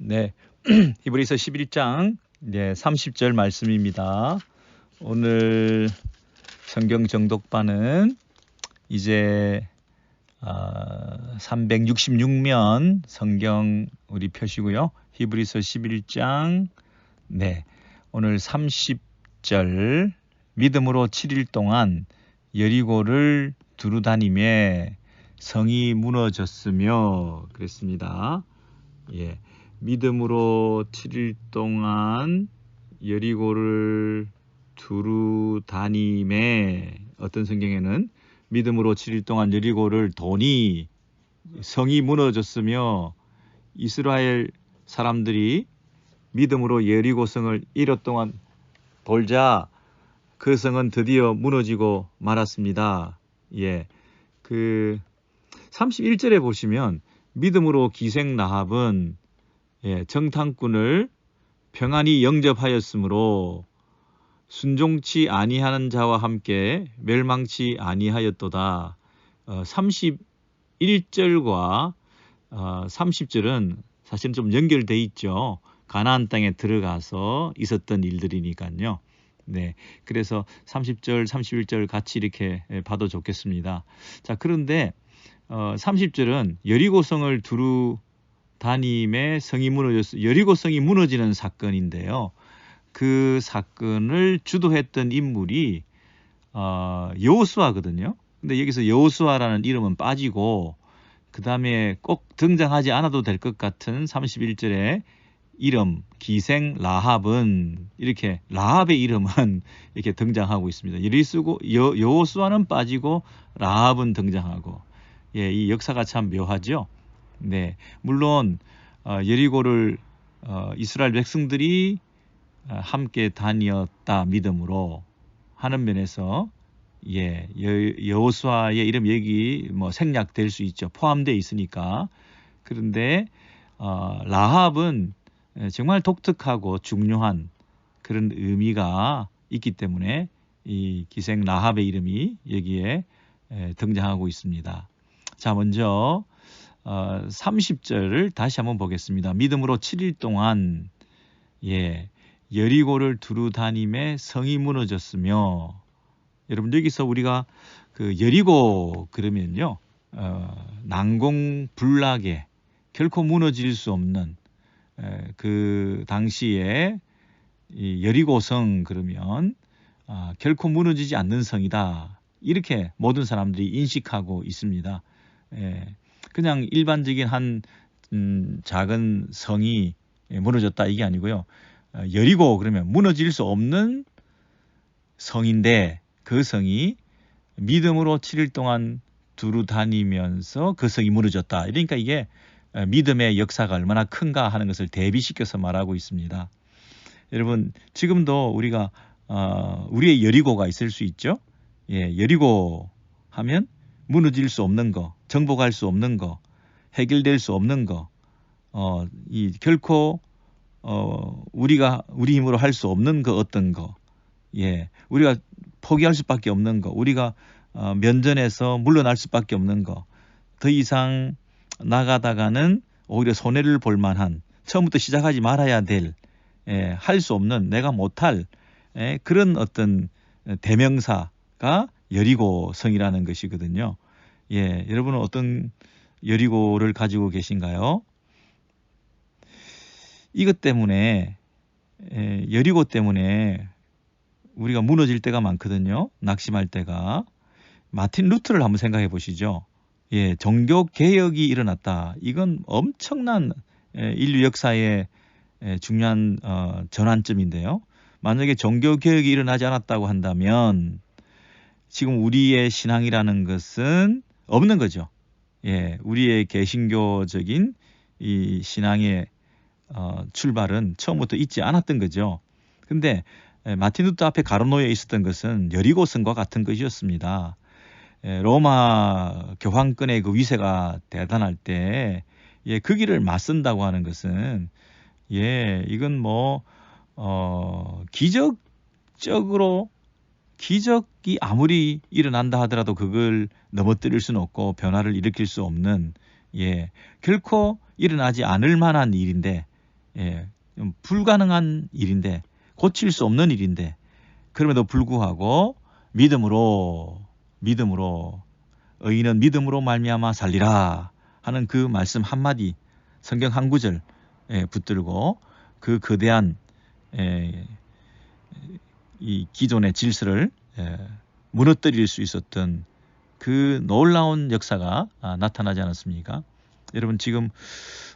네, 히브리서 11장 30절 말씀입니다. 오늘 성경 정독반은 이제 366면 성경 우리 펴시고요. 히브리서 11장 오늘 30절 믿음으로 7일 동안 여리고를 두루 다니며 성이 무너졌으며 그랬습니다. 믿음으로 7일 동안 여리고를 두루 다니매, 어떤 성경에는 믿음으로 7일 동안 여리고를 도니 성이 무너졌으며, 이스라엘 사람들이 믿음으로 여리고성을 1호 동안 돌자 그 성은 드디어 무너지고 말았습니다. 그 31절에 보시면 믿음으로 기생 라합은 정탐꾼을 평안히 영접하였으므로 순종치 아니하는 자와 함께 멸망치 아니하였도다. 31절과 30절은 사실 좀 연결돼 있죠. 가나안 땅에 들어가서 있었던 일들이니까요. 그래서 30절, 31절 같이 이렇게 봐도 좋겠습니다. 자, 그런데 30절은 여리고성을 두루 다님에 성이 무너졌어. 여리고성이 무너지는 사건인데요. 그 사건을 주도했던 인물이 여호수아거든요. 근데 여기서 여호수아라는 이름은 빠지고 그 다음에 꼭 등장하지 않아도 될 것 같은 31절에 이름 기생 라합은 이렇게 라합의 이름은 이렇게 등장하고 있습니다. 여호수아는 빠지고 라합은 등장하고 이 역사가 참 묘하죠. 물론 여리고를 이스라엘 백성들이 함께 다녔다 믿음으로 하는 면에서 여호수아의 이름 얘기 생략될 수 있죠. 포함되어 있으니까. 그런데 라합은 정말 독특하고 중요한 그런 의미가 있기 때문에 이 기생 라합의 이름이 여기에 등장하고 있습니다. 자, 먼저 30절을 다시 한번 보겠습니다. 믿음으로 7일 동안 여리고를 두루 다니며 성이 무너졌으며, 여러분 여기서 우리가 그 여리고 그러면요 난공불락에 결코 무너질 수 없는 그 당시에 이 여리고성 그러면 결코 무너지지 않는 성이다, 이렇게 모든 사람들이 인식하고 있습니다. 그냥 일반적인 한 작은 성이 무너졌다 이게 아니고요. 여리고 그러면 무너질 수 없는 성인데 그 성이 믿음으로 7일 동안 두루 다니면서 그 성이 무너졌다. 그러니까 이게 믿음의 역사가 얼마나 큰가 하는 것을 대비시켜서 말하고 있습니다. 여러분 지금도 우리가 우리의 여리고가 있을 수 있죠. 여리고 하면 무너질 수 없는 거, 정복할 수 없는 거, 해결될 수 없는 거, 결코 우리가 우리 힘으로 할 수 없는 그 어떤 거, 우리가 포기할 수밖에 없는 거, 우리가 면전에서 물러날 수밖에 없는 거, 더 이상 나가다가는 오히려 손해를 볼 만한, 처음부터 시작하지 말아야 될, 할 수 없는, 내가 못할 그런 어떤 대명사가 여리고성이라는 것이거든요. 여러분은 어떤 여리고를 가지고 계신가요? 이것 때문에 여리고 때문에 우리가 무너질 때가 많거든요. 낙심할 때가. 마틴 루터를 한번 생각해 보시죠. 종교 개혁이 일어났다. 이건 엄청난 인류 역사의 중요한 전환점인데요. 만약에 종교 개혁이 일어나지 않았다고 한다면 지금 우리의 신앙이라는 것은 없는 거죠. 우리의 개신교적인 이 신앙의 출발은 처음부터 있지 않았던 거죠. 근데 마틴 루터 앞에 가로놓여 있었던 것은 여리고성과 같은 것이었습니다. 로마 교황권의 그 위세가 대단할 때 그 길을 맞선다고 하는 것은 이건 기적적으로 기적이 아무리 일어난다 하더라도 그걸 넘어뜨릴 수는 없고 변화를 일으킬 수 없는 결코 일어나지 않을 만한 일인데 좀 불가능한 일인데, 고칠 수 없는 일인데, 그럼에도 불구하고 믿음으로 의인은 믿음으로 말미암아 살리라 하는 그 말씀 한마디, 성경 한 구절 붙들고 그 거대한 이 기존의 질서를 무너뜨릴 수 있었던 그 놀라운 역사가 나타나지 않았습니까? 여러분, 지금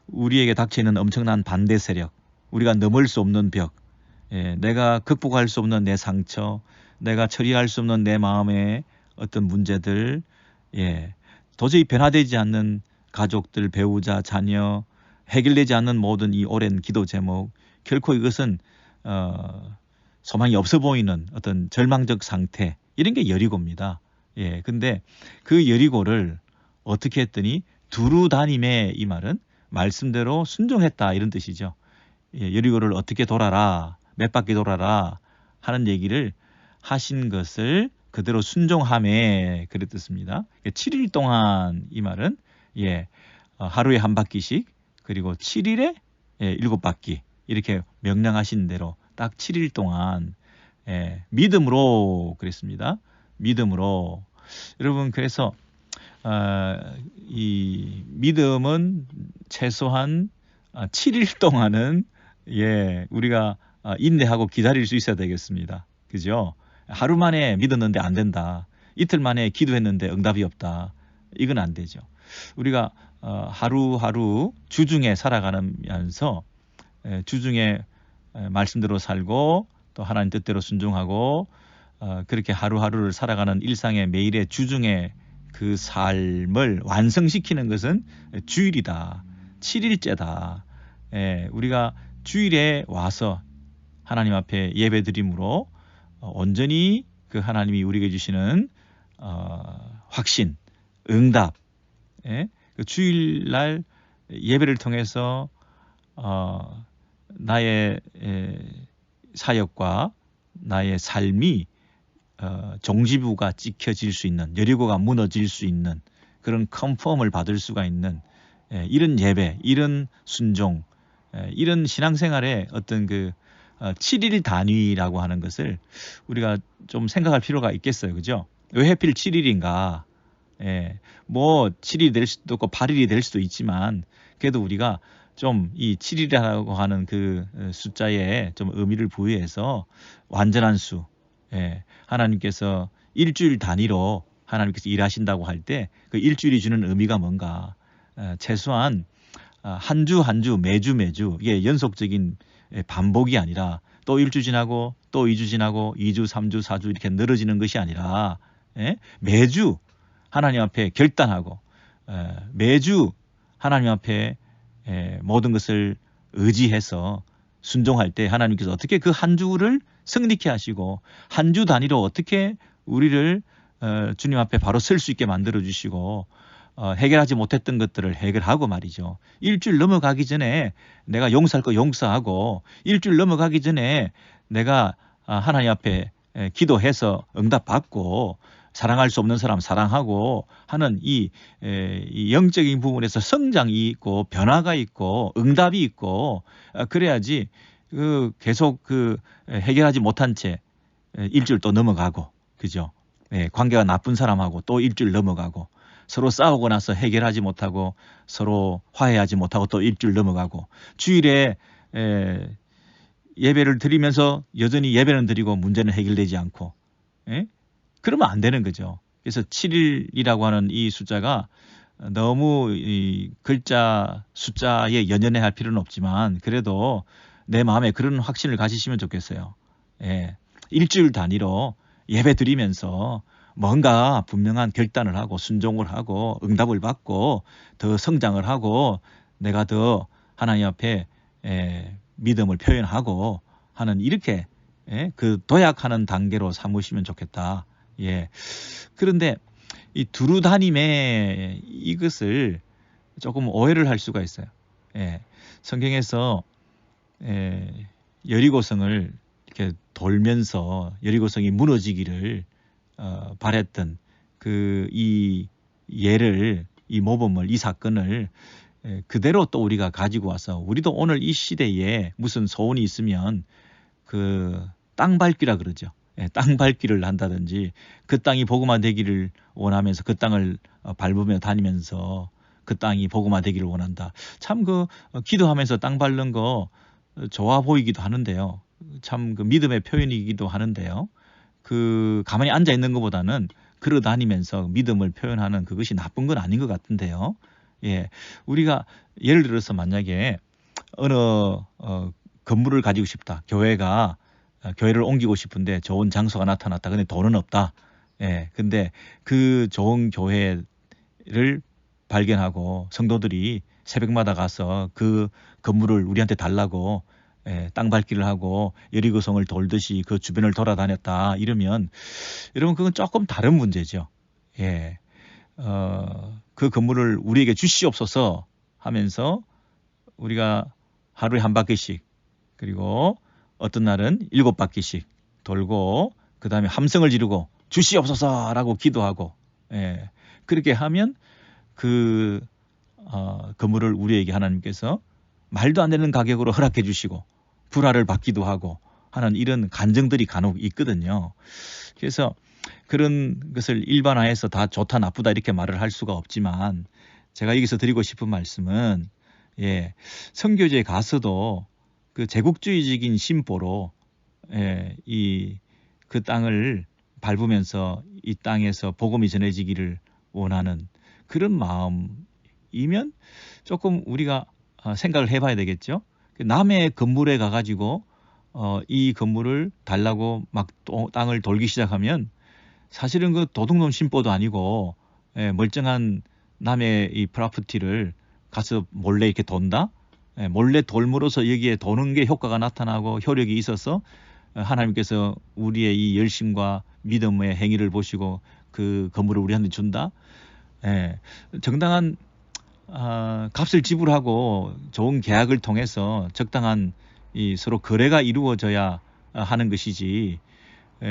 우리에게 닥쳐있는 엄청난 반대 세력, 우리가 넘을 수 없는 벽, 내가 극복할 수 없는 내 상처, 내가 처리할 수 없는 내 마음의 어떤 문제들, 도저히 변화되지 않는 가족들, 배우자, 자녀, 해결되지 않는 모든 이 오랜 기도 제목, 결코 이것은 소망이 없어 보이는 어떤 절망적 상태, 이런 게 여리고입니다. 근데 그 여리고를 어떻게 했더니 두루 다님의, 이 말은 말씀대로 순종했다, 이런 뜻이죠. 여리고를 어떻게 돌아라, 몇 바퀴 돌아라 하는 얘기를 하신 것을 그대로 순종함에, 그랬 뜻입니다. 7일 동안, 이 말은 하루에 한 바퀴씩, 그리고 7일에 7바퀴, 이렇게 명령하신 대로 딱 7일 동안 믿음으로 그랬습니다. 믿음으로. 여러분, 그래서 이 믿음은 최소한 7일 동안은 우리가 인내하고 기다릴 수 있어야 되겠습니다. 그죠? 하루 만에 믿었는데 안 된다, 이틀 만에 기도했는데 응답이 없다, 이건 안 되죠. 우리가 하루하루 주중에 살아가면서 주중에 말씀대로 살고 또 하나님 뜻대로 순종하고 그렇게 하루하루를 살아가는 일상의 매일의 주중의 그 삶을 완성시키는 것은 주일이다, 7일째다. 우리가 주일에 와서 하나님 앞에 예배드림으로 온전히 그 하나님이 우리에게 주시는 확신, 응답, 그 주일날 예배를 통해서 나의 사역과 나의 삶이 종지부가 찍혀질 수 있는, 여리고가 무너질 수 있는 그런 컨펌을 받을 수가 있는 이런 예배, 이런 순종, 이런 신앙생활의 어떤 그 7일 단위라고 하는 것을 우리가 좀 생각할 필요가 있겠어요. 그죠? 왜 하필 7일인가? 뭐 7일이 될 수도 있고 8일이 될 수도 있지만, 그래도 우리가 좀 이 7일이라고 하는 그 숫자에 좀 의미를 부여해서 완전한 수, 하나님께서 일주일 단위로 하나님께서 일하신다고 할 때 그 일주일이 주는 의미가 뭔가, 최소한 한 주 한 주, 매주 매주, 이게 연속적인 반복이 아니라 또 1주 지나고 또 2주 지나고 2주, 3주, 4주 이렇게 늘어지는 것이 아니라 매주 하나님 앞에 결단하고 매주 하나님 앞에 모든 것을 의지해서 순종할 때 하나님께서 어떻게 그 한 주를 승리케 하시고 한 주 단위로 어떻게 우리를 주님 앞에 바로 설 수 있게 만들어 주시고 해결하지 못했던 것들을 해결하고 말이죠. 일주일 넘어가기 전에 내가 용서할 거 용서하고, 일주일 넘어가기 전에 내가 하나님 앞에 기도해서 응답받고, 사랑할 수 없는 사람 사랑하고 하는 이 영적인 부분에서 성장이 있고 변화가 있고 응답이 있고, 그래야지 계속 해결하지 못한 채 일주일 또 넘어가고, 그죠? 관계가 나쁜 사람하고 또 일주일 넘어가고, 서로 싸우고 나서 해결하지 못하고 서로 화해하지 못하고 또 일주일 넘어가고, 주일에 예배를 드리면서 여전히 예배는 드리고 문제는 해결되지 않고, 그러면 안 되는 거죠. 그래서 7일이라고 하는 이 숫자가 너무 이 글자 숫자에 연연해 필요는 없지만, 그래도 내 마음에 그런 확신을 가지시면 좋겠어요. 일주일 단위로 예배 드리면서 뭔가 분명한 결단을 하고 순종을 하고 응답을 받고 더 성장을 하고 내가 더 하나님 앞에 믿음을 표현하고 하는, 이렇게 그 도약하는 단계로 삼으시면 좋겠다. 그런데 이 두루다님의 이것을 조금 오해를 할 수가 있어요. 성경에서 여리고성을 이렇게 돌면서 여리고성이 무너지기를 바랬던 이 예를, 이 모범을, 이 사건을 그대로 또 우리가 가지고 와서 우리도 오늘 이 시대에 무슨 소원이 있으면 그 땅 밟기라 그러죠. 땅 밟기를 한다든지 그 땅이 복음화 되기를 원하면서 그 땅을 밟으며 다니면서 그 땅이 복음화 되기를 원한다. 참 기도하면서 땅 밟는 거 좋아 보이기도 하는데요. 참 그 믿음의 표현이기도 하는데요. 가만히 앉아 있는 것보다는 걸어 다니면서 믿음을 표현하는 그것이 나쁜 건 아닌 것 같은데요. 우리가 예를 들어서 만약에 어느 건물을 가지고 싶다. 교회를 옮기고 싶은데 좋은 장소가 나타났다. 근데 돈은 없다. 근데 그 좋은 교회를 발견하고 성도들이 새벽마다 가서 그 건물을 우리한테 달라고 땅 밟기를 하고 여리고성을 돌듯이 그 주변을 돌아다녔다. 이러면 여러분 그건 조금 다른 문제죠. 그 건물을 우리에게 주시옵소서 하면서 우리가 하루에 한 바퀴씩 그리고 어떤 날은 7바퀴씩 돌고 그 다음에 함성을 지르고 주시옵소서라고 기도하고 그렇게 하면 그 건물을 우리에게 하나님께서 말도 안 되는 가격으로 허락해 주시고 불화를 받기도 하고 하는 이런 간증들이 간혹 있거든요. 그래서 그런 것을 일반화해서 다 좋다 나쁘다 이렇게 말을 할 수가 없지만 제가 여기서 드리고 싶은 말씀은 선교지에 가서도 그 제국주의적인 심보로 그 땅을 밟으면서 이 땅에서 복음이 전해지기를 원하는 그런 마음이면 조금 우리가 생각을 해봐야 되겠죠. 남의 건물에 가가지고 이 건물을 달라고 막 땅을 돌기 시작하면 사실은 그 도둑놈 심보도 아니고 멀쩡한 남의 이 프로퍼티를 가서 몰래 이렇게 돈다. 몰래 돌므로써 여기에 도는 게 효과가 나타나고 효력이 있어서 하나님께서 우리의 이 열심과 믿음의 행위를 보시고 그 건물을 우리한테 준다. 정당한 값을 지불하고 좋은 계약을 통해서 적당한 이 서로 거래가 이루어져야 하는 것이지.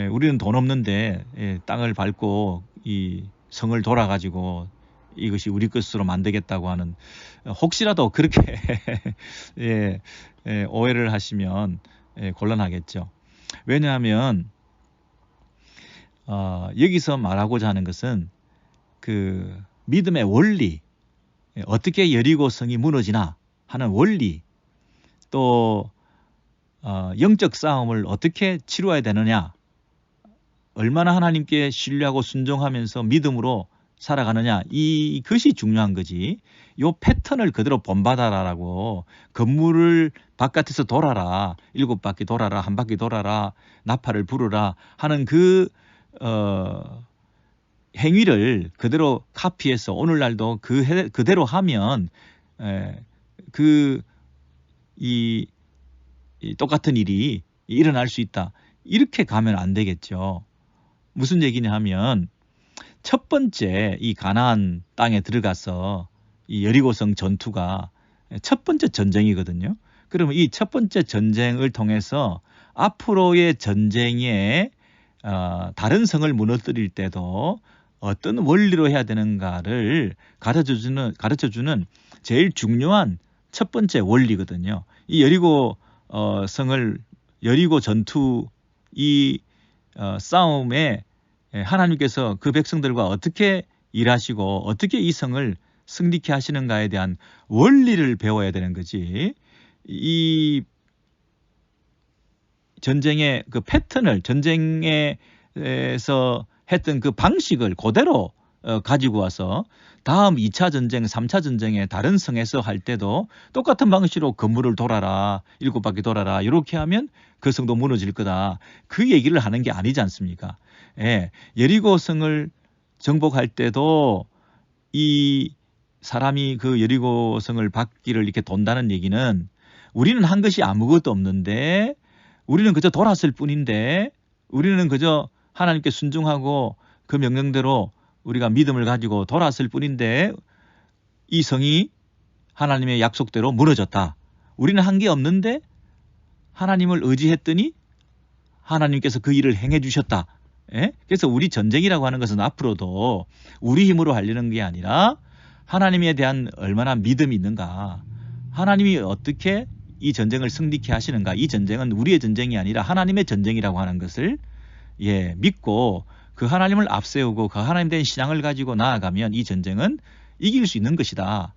우리는 돈 없는데 땅을 밟고 이 성을 돌아가지고 이것이 우리 것으로 만들겠다고 하는 혹시라도 그렇게 오해를 하시면 곤란하겠죠. 왜냐하면 여기서 말하고자 하는 것은 그 믿음의 원리, 어떻게 여리고성이 무너지나 하는 원리, 또 영적 싸움을 어떻게 치루어야 되느냐, 얼마나 하나님께 신뢰하고 순종하면서 믿음으로 살아가느냐, 이것이 중요한 거지. 요 패턴을 그대로 본받아라라고 건물을 바깥에서 돌아라, 7바퀴 돌아라, 한 바퀴 돌아라, 나팔을 부르라 하는 그 행위를 그대로 카피해서 오늘날도 그대로 하면 이 똑같은 일이 일어날 수 있다. 이렇게 가면 안 되겠죠. 무슨 얘기냐 하면 첫 번째 이 가나안 땅에 들어가서 이 여리고성 전투가 첫 번째 전쟁이거든요. 그러면 이 첫 번째 전쟁을 통해서 앞으로의 전쟁에 다른 성을 무너뜨릴 때도 어떤 원리로 해야 되는가를 가르쳐주는 제일 중요한 첫 번째 원리거든요. 이 여리고 전투 이 싸움에 하나님께서 그 백성들과 어떻게 일하시고 어떻게 이 성을 승리케 하시는가에 대한 원리를 배워야 되는 거지. 이 전쟁의 그 패턴을 전쟁에서 했던 그 방식을 그대로 가지고 와서 다음 2차 전쟁, 3차 전쟁에 다른 성에서 할 때도 똑같은 방식으로 건물을 돌아라, 7바퀴 돌아라 이렇게 하면 그 성도 무너질 거다. 그 얘기를 하는 게 아니지 않습니까? 여리고성을 정복할 때도 이 사람이 그 여리고성을 바퀴를 이렇게 돈다는 얘기는 우리는 한 것이 아무것도 없는데 우리는 그저 돌았을 뿐인데 우리는 그저 하나님께 순종하고 그 명령대로 우리가 믿음을 가지고 돌았을 뿐인데 이 성이 하나님의 약속대로 무너졌다. 우리는 한 게 없는데 하나님을 의지했더니 하나님께서 그 일을 행해 주셨다. 그래서 우리 전쟁이라고 하는 것은 앞으로도 우리 힘으로 하려는 게 아니라 하나님에 대한 얼마나 믿음이 있는가, 하나님이 어떻게 이 전쟁을 승리케 하시는가, 이 전쟁은 우리의 전쟁이 아니라 하나님의 전쟁이라고 하는 것을 믿고 그 하나님을 앞세우고 그 하나님 된 신앙을 가지고 나아가면 이 전쟁은 이길 수 있는 것이다.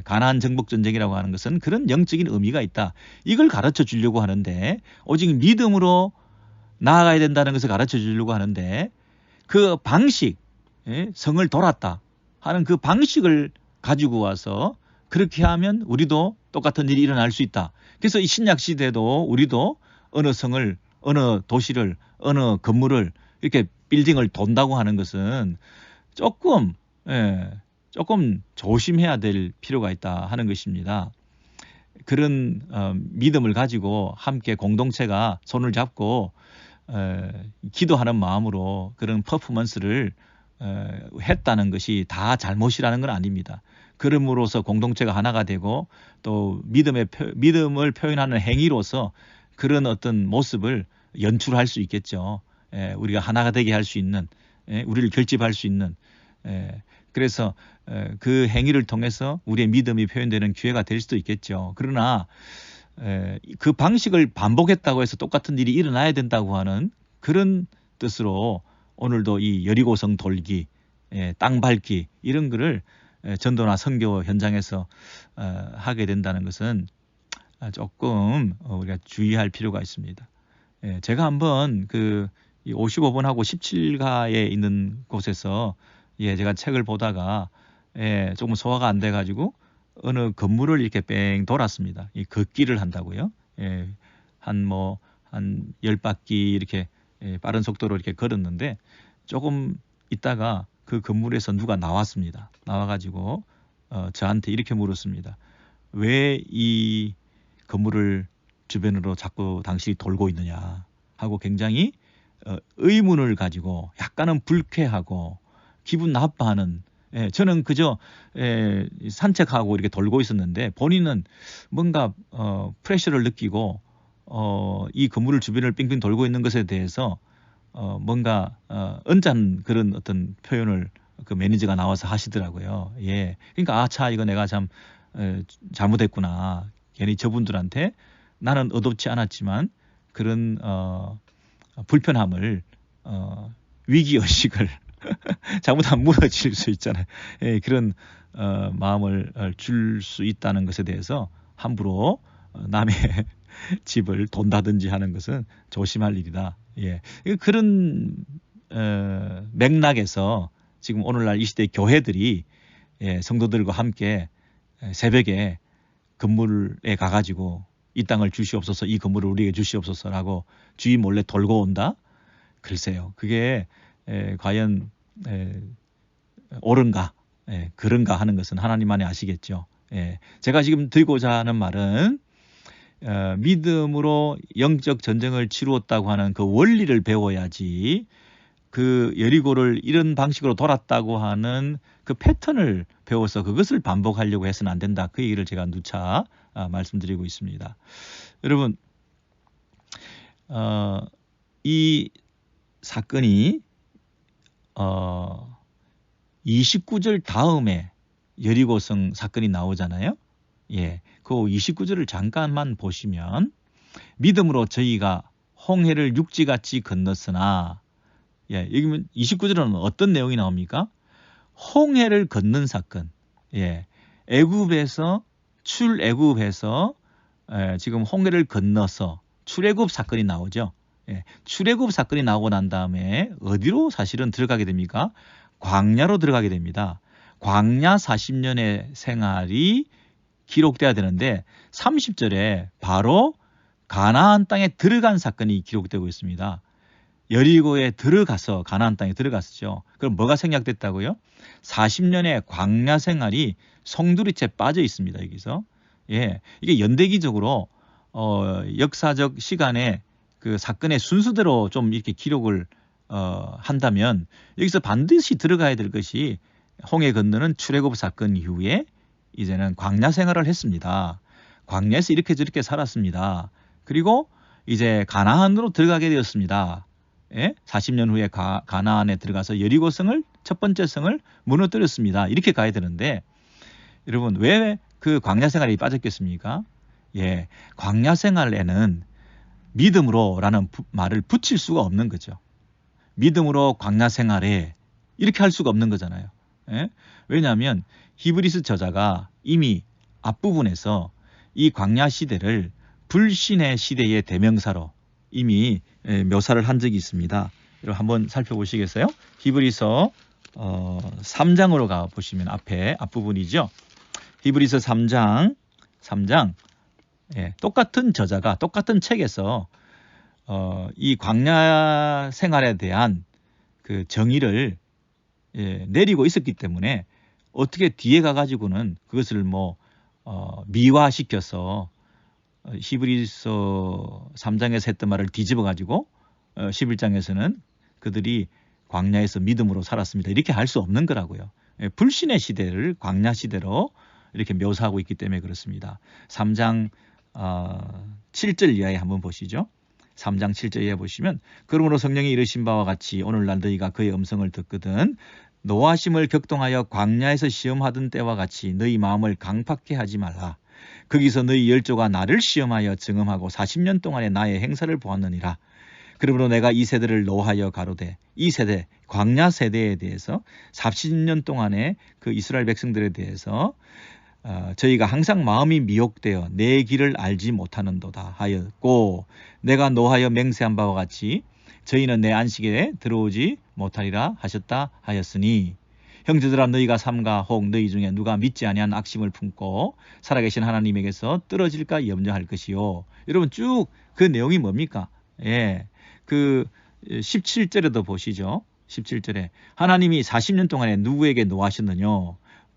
가나안 정복 전쟁이라고 하는 것은 그런 영적인 의미가 있다. 이걸 가르쳐 주려고 하는데, 오직 믿음으로 나아가야 된다는 것을 가르쳐 주려고 하는데, 그 방식, 성을 돌았다 하는 그 방식을 가지고 와서 그렇게 하면 우리도 똑같은 일이 일어날 수 있다. 그래서 이 신약 시대도 우리도 어느 성을, 어느 도시를, 어느 건물을 이렇게 빌딩을 돈다고 하는 것은 조금 조심해야 될 필요가 있다 하는 것입니다. 그런 믿음을 가지고 함께 공동체가 손을 잡고 기도하는 마음으로 그런 퍼포먼스를 했다는 것이 다 잘못이라는 건 아닙니다. 그럼으로써 공동체가 하나가 되고 또 믿음을 표현하는 행위로서 그런 어떤 모습을 연출할 수 있겠죠. 우리가 하나가 되게 할 수 있는, 우리를 결집할 수 있는, 그래서 그 행위를 통해서 우리의 믿음이 표현되는 기회가 될 수도 있겠죠. 그러나 그 방식을 반복했다고 해서 똑같은 일이 일어나야 된다고 하는 그런 뜻으로 오늘도 이 여리고성 돌기, 땅 밟기 이런 거를 전도나 선교 현장에서 하게 된다는 것은 조금 우리가 주의할 필요가 있습니다. 제가 한번 그 55번하고 17가에 있는 곳에서 제가 책을 보다가 조금 소화가 안 돼가지고 어느 건물을 이렇게 뺑 돌았습니다. 이 걷기를 한다고요. 한 10바퀴 이렇게 빠른 속도로 이렇게 걸었는데 조금 있다가 그 건물에서 누가 나왔습니다. 나와가지고 저한테 이렇게 물었습니다. 왜 이 건물을 주변으로 자꾸 당신이 돌고 있느냐 하고 굉장히 의문을 가지고 약간은 불쾌하고 기분 나빠하는, 저는 그저 산책하고 이렇게 돌고 있었는데 본인은 뭔가 프레셔를 느끼고 이 건물을 주변을 빙빙 돌고 있는 것에 대해서 뭔가 언짢은 그런 어떤 표현을 그 매니저가 나와서 하시더라고요. 그러니까 아차, 이거 내가 참 잘못했구나. 괜히 저분들한테 나는 의도치 않았지만 그런 불편함을, 위기의식을 잘못하면 무너질 수 있잖아요. 그런 마음을 줄 수 있다는 것에 대해서 함부로 남의 집을 돈다든지 하는 것은 조심할 일이다. 그런 맥락에서 지금 오늘날 이 시대 교회들이 성도들과 함께 새벽에 건물에 가가지고 이 땅을 주시옵소서, 이 건물을 우리에게 주시옵소서라고 주위 몰래 돌고 온다? 글쎄요. 그게 과연 옳은가, 그런가 하는 것은 하나님만이 아시겠죠. 제가 지금 드리고자 하는 말은 믿음으로 영적 전쟁을 치루었다고 하는 그 원리를 배워야지, 그 여리고를 이런 방식으로 돌았다고 하는 그 패턴을 배워서 그것을 반복하려고 해서는 안 된다. 그 얘기를 제가 누차 말씀드리고 있습니다. 여러분, 이 사건이 29절 다음에 여리고성 사건이 나오잖아요. 그 29절을 잠깐만 보시면, 믿음으로 저희가 홍해를 육지같이 건넜으나, 여기 29절은 어떤 내용이 나옵니까? 홍해를 건넌 사건. 애굽에서 출애굽해서 지금 홍해를 건너서 출애굽 사건이 나오죠. 출애굽 사건이 나오고 난 다음에 어디로 사실은 들어가게 됩니까? 광야로 들어가게 됩니다. 광야 40년의 생활이 기록돼야 되는데 30절에 바로 가나안 땅에 들어간 사건이 기록되고 있습니다. 여리고에 들어가서 가나안 땅에 들어갔죠. 그럼 뭐가 생략됐다고요? 40년의 광야 생활이 송두리째 빠져 있습니다. 여기서. 이게 연대기적으로 역사적 시간에 그 사건의 순서대로 좀 이렇게 기록을 한다면 여기서 반드시 들어가야 될 것이 홍해 건너는 출애굽 사건 이후에 이제는 광야 생활을 했습니다. 광야에서 이렇게 저렇게 살았습니다. 그리고 이제 가나안으로 들어가게 되었습니다. 40년 후에 가나안에 들어가서 여리고성을, 첫 번째 성을 무너뜨렸습니다. 이렇게 가야 되는데 여러분 왜 그 광야 생활에 빠졌겠습니까? 예, 광야 생활에는 믿음으로라는 말을 붙일 수가 없는 거죠. 믿음으로 광야 생활에 이렇게 할 수가 없는 거잖아요. 예? 왜냐하면 히브리서 저자가 이미 앞부분에서 이 광야 시대를 불신의 시대의 대명사로 이미 묘사를 한 적이 있습니다. 여러분 한번 살펴보시겠어요? 히브리서 3장으로 가 보시면 앞부분이죠. 히브리서 3장 예, 똑같은 저자가 똑같은 책에서 이 광야 생활에 대한 그 정의를 내리고 있었기 때문에 어떻게 뒤에 가가지고는 그것을 미화시켜서 히브리서 3장에서 했던 말을 뒤집어가지고 11장에서는 그들이 광야에서 믿음으로 살았습니다. 이렇게 할 수 없는 거라고요. 불신의 시대를 광야 시대로 이렇게 묘사하고 있기 때문에 그렇습니다. 3장 7절 이하에 한번 보시죠. 3장 7절 이하에 보시면 그러므로 성령이 이르신 바와 같이 오늘날 너희가 그의 음성을 듣거든 노하심을 격동하여 광야에서 시험하던 때와 같이 너희 마음을 강팍해 하지 말라. 거기서 너희 열조가 나를 시험하여 증험하고 40년 동안의 나의 행사를 보았느니라. 그러므로 내가 이 세대를 노하여 가로되 이 세대 광야 세대에 대해서 40년 동안의 그 이스라엘 백성들에 대해서 저희가 항상 마음이 미혹되어 내 길을 알지 못하는도다 하였고 내가 노하여 맹세한 바와 같이 저희는 내 안식에 들어오지 못하리라 하셨다 하였으니 형제들아 너희가 삼가 혹 너희 중에 누가 믿지 아니한 악심을 품고 살아계신 하나님에게서 떨어질까 염려할 것이요. 여러분 쭉 그 내용이 뭡니까? 예, 그 17절에도 보시죠. 17절에 하나님이 40년 동안에 누구에게 노하셨느냐?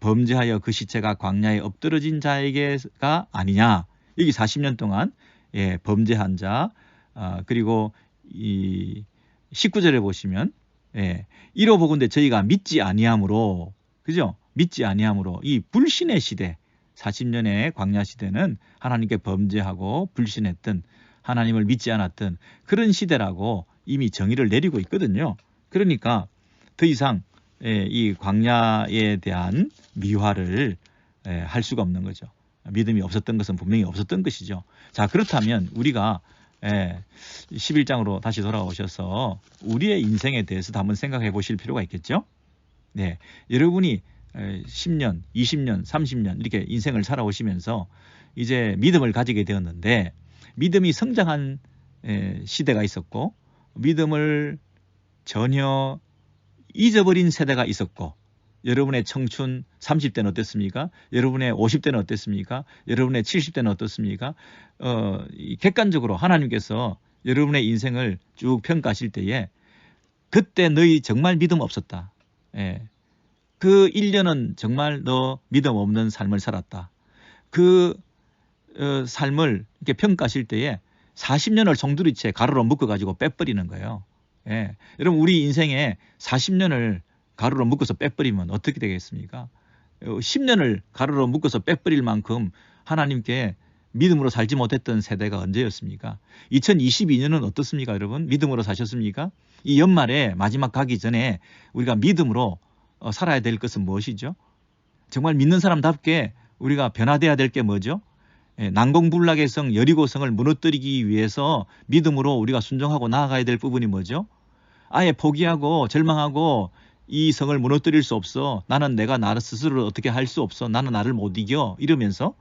범죄하여 그 시체가 광야에 엎드러진 자에게가 아니냐. 여기 40년 동안 범죄한 자 그리고 이 19절에 보시면 이로 보건대 저희가 믿지 아니함으로 그죠? 믿지 아니함으로 이 불신의 시대 40년의 광야 시대는 하나님께 범죄하고 불신했던 하나님을 믿지 않았던 그런 시대라고 이미 정의를 내리고 있거든요. 그러니까 더 이상 이 광야에 대한 미화를 할 수가 없는 거죠. 믿음이 없었던 것은 분명히 없었던 것이죠. 자, 그렇다면 우리가 11장으로 다시 돌아오셔서 우리의 인생에 대해서도 한번 생각해 보실 필요가 있겠죠. 네, 여러분이 10년, 20년, 30년 이렇게 인생을 살아오시면서 이제 믿음을 가지게 되었는데 믿음이 성장한 시대가 있었고 믿음을 전혀 잊어버린 세대가 있었고 여러분의 청춘 30대는 어땠습니까? 여러분의 50대는 어땠습니까? 여러분의 70대는 어떻습니까? 객관적으로 하나님께서 여러분의 인생을 쭉 평가하실 때에 그때 너희 정말 믿음 없었다. 그 1년은 정말 너 믿음 없는 삶을 살았다. 그 삶을 이렇게 평가하실 때에 40년을 송두리째 가로로 묶어가지고 빼버리는 거예요. 여러분 우리 인생에 40년을 가로로 묶어서 빼버리면 어떻게 되겠습니까? 10년을 가로로 묶어서 빼버릴 만큼 하나님께 믿음으로 살지 못했던 세대가 언제였습니까? 2022년은 어떻습니까, 여러분? 믿음으로 사셨습니까? 이 연말에 마지막 가기 전에 우리가 믿음으로 살아야 될 것은 무엇이죠? 정말 믿는 사람답게 우리가 변화돼야 될 게 뭐죠? 난공불락의 성 여리고성을 무너뜨리기 위해서 믿음으로 우리가 순종하고 나아가야 될 부분이 뭐죠? 아예 포기하고 절망하고 이 성을 무너뜨릴 수 없어. 나는 내가 나를 스스로를 어떻게 할 수 없어. 나는 나를 못 이겨. 이러면서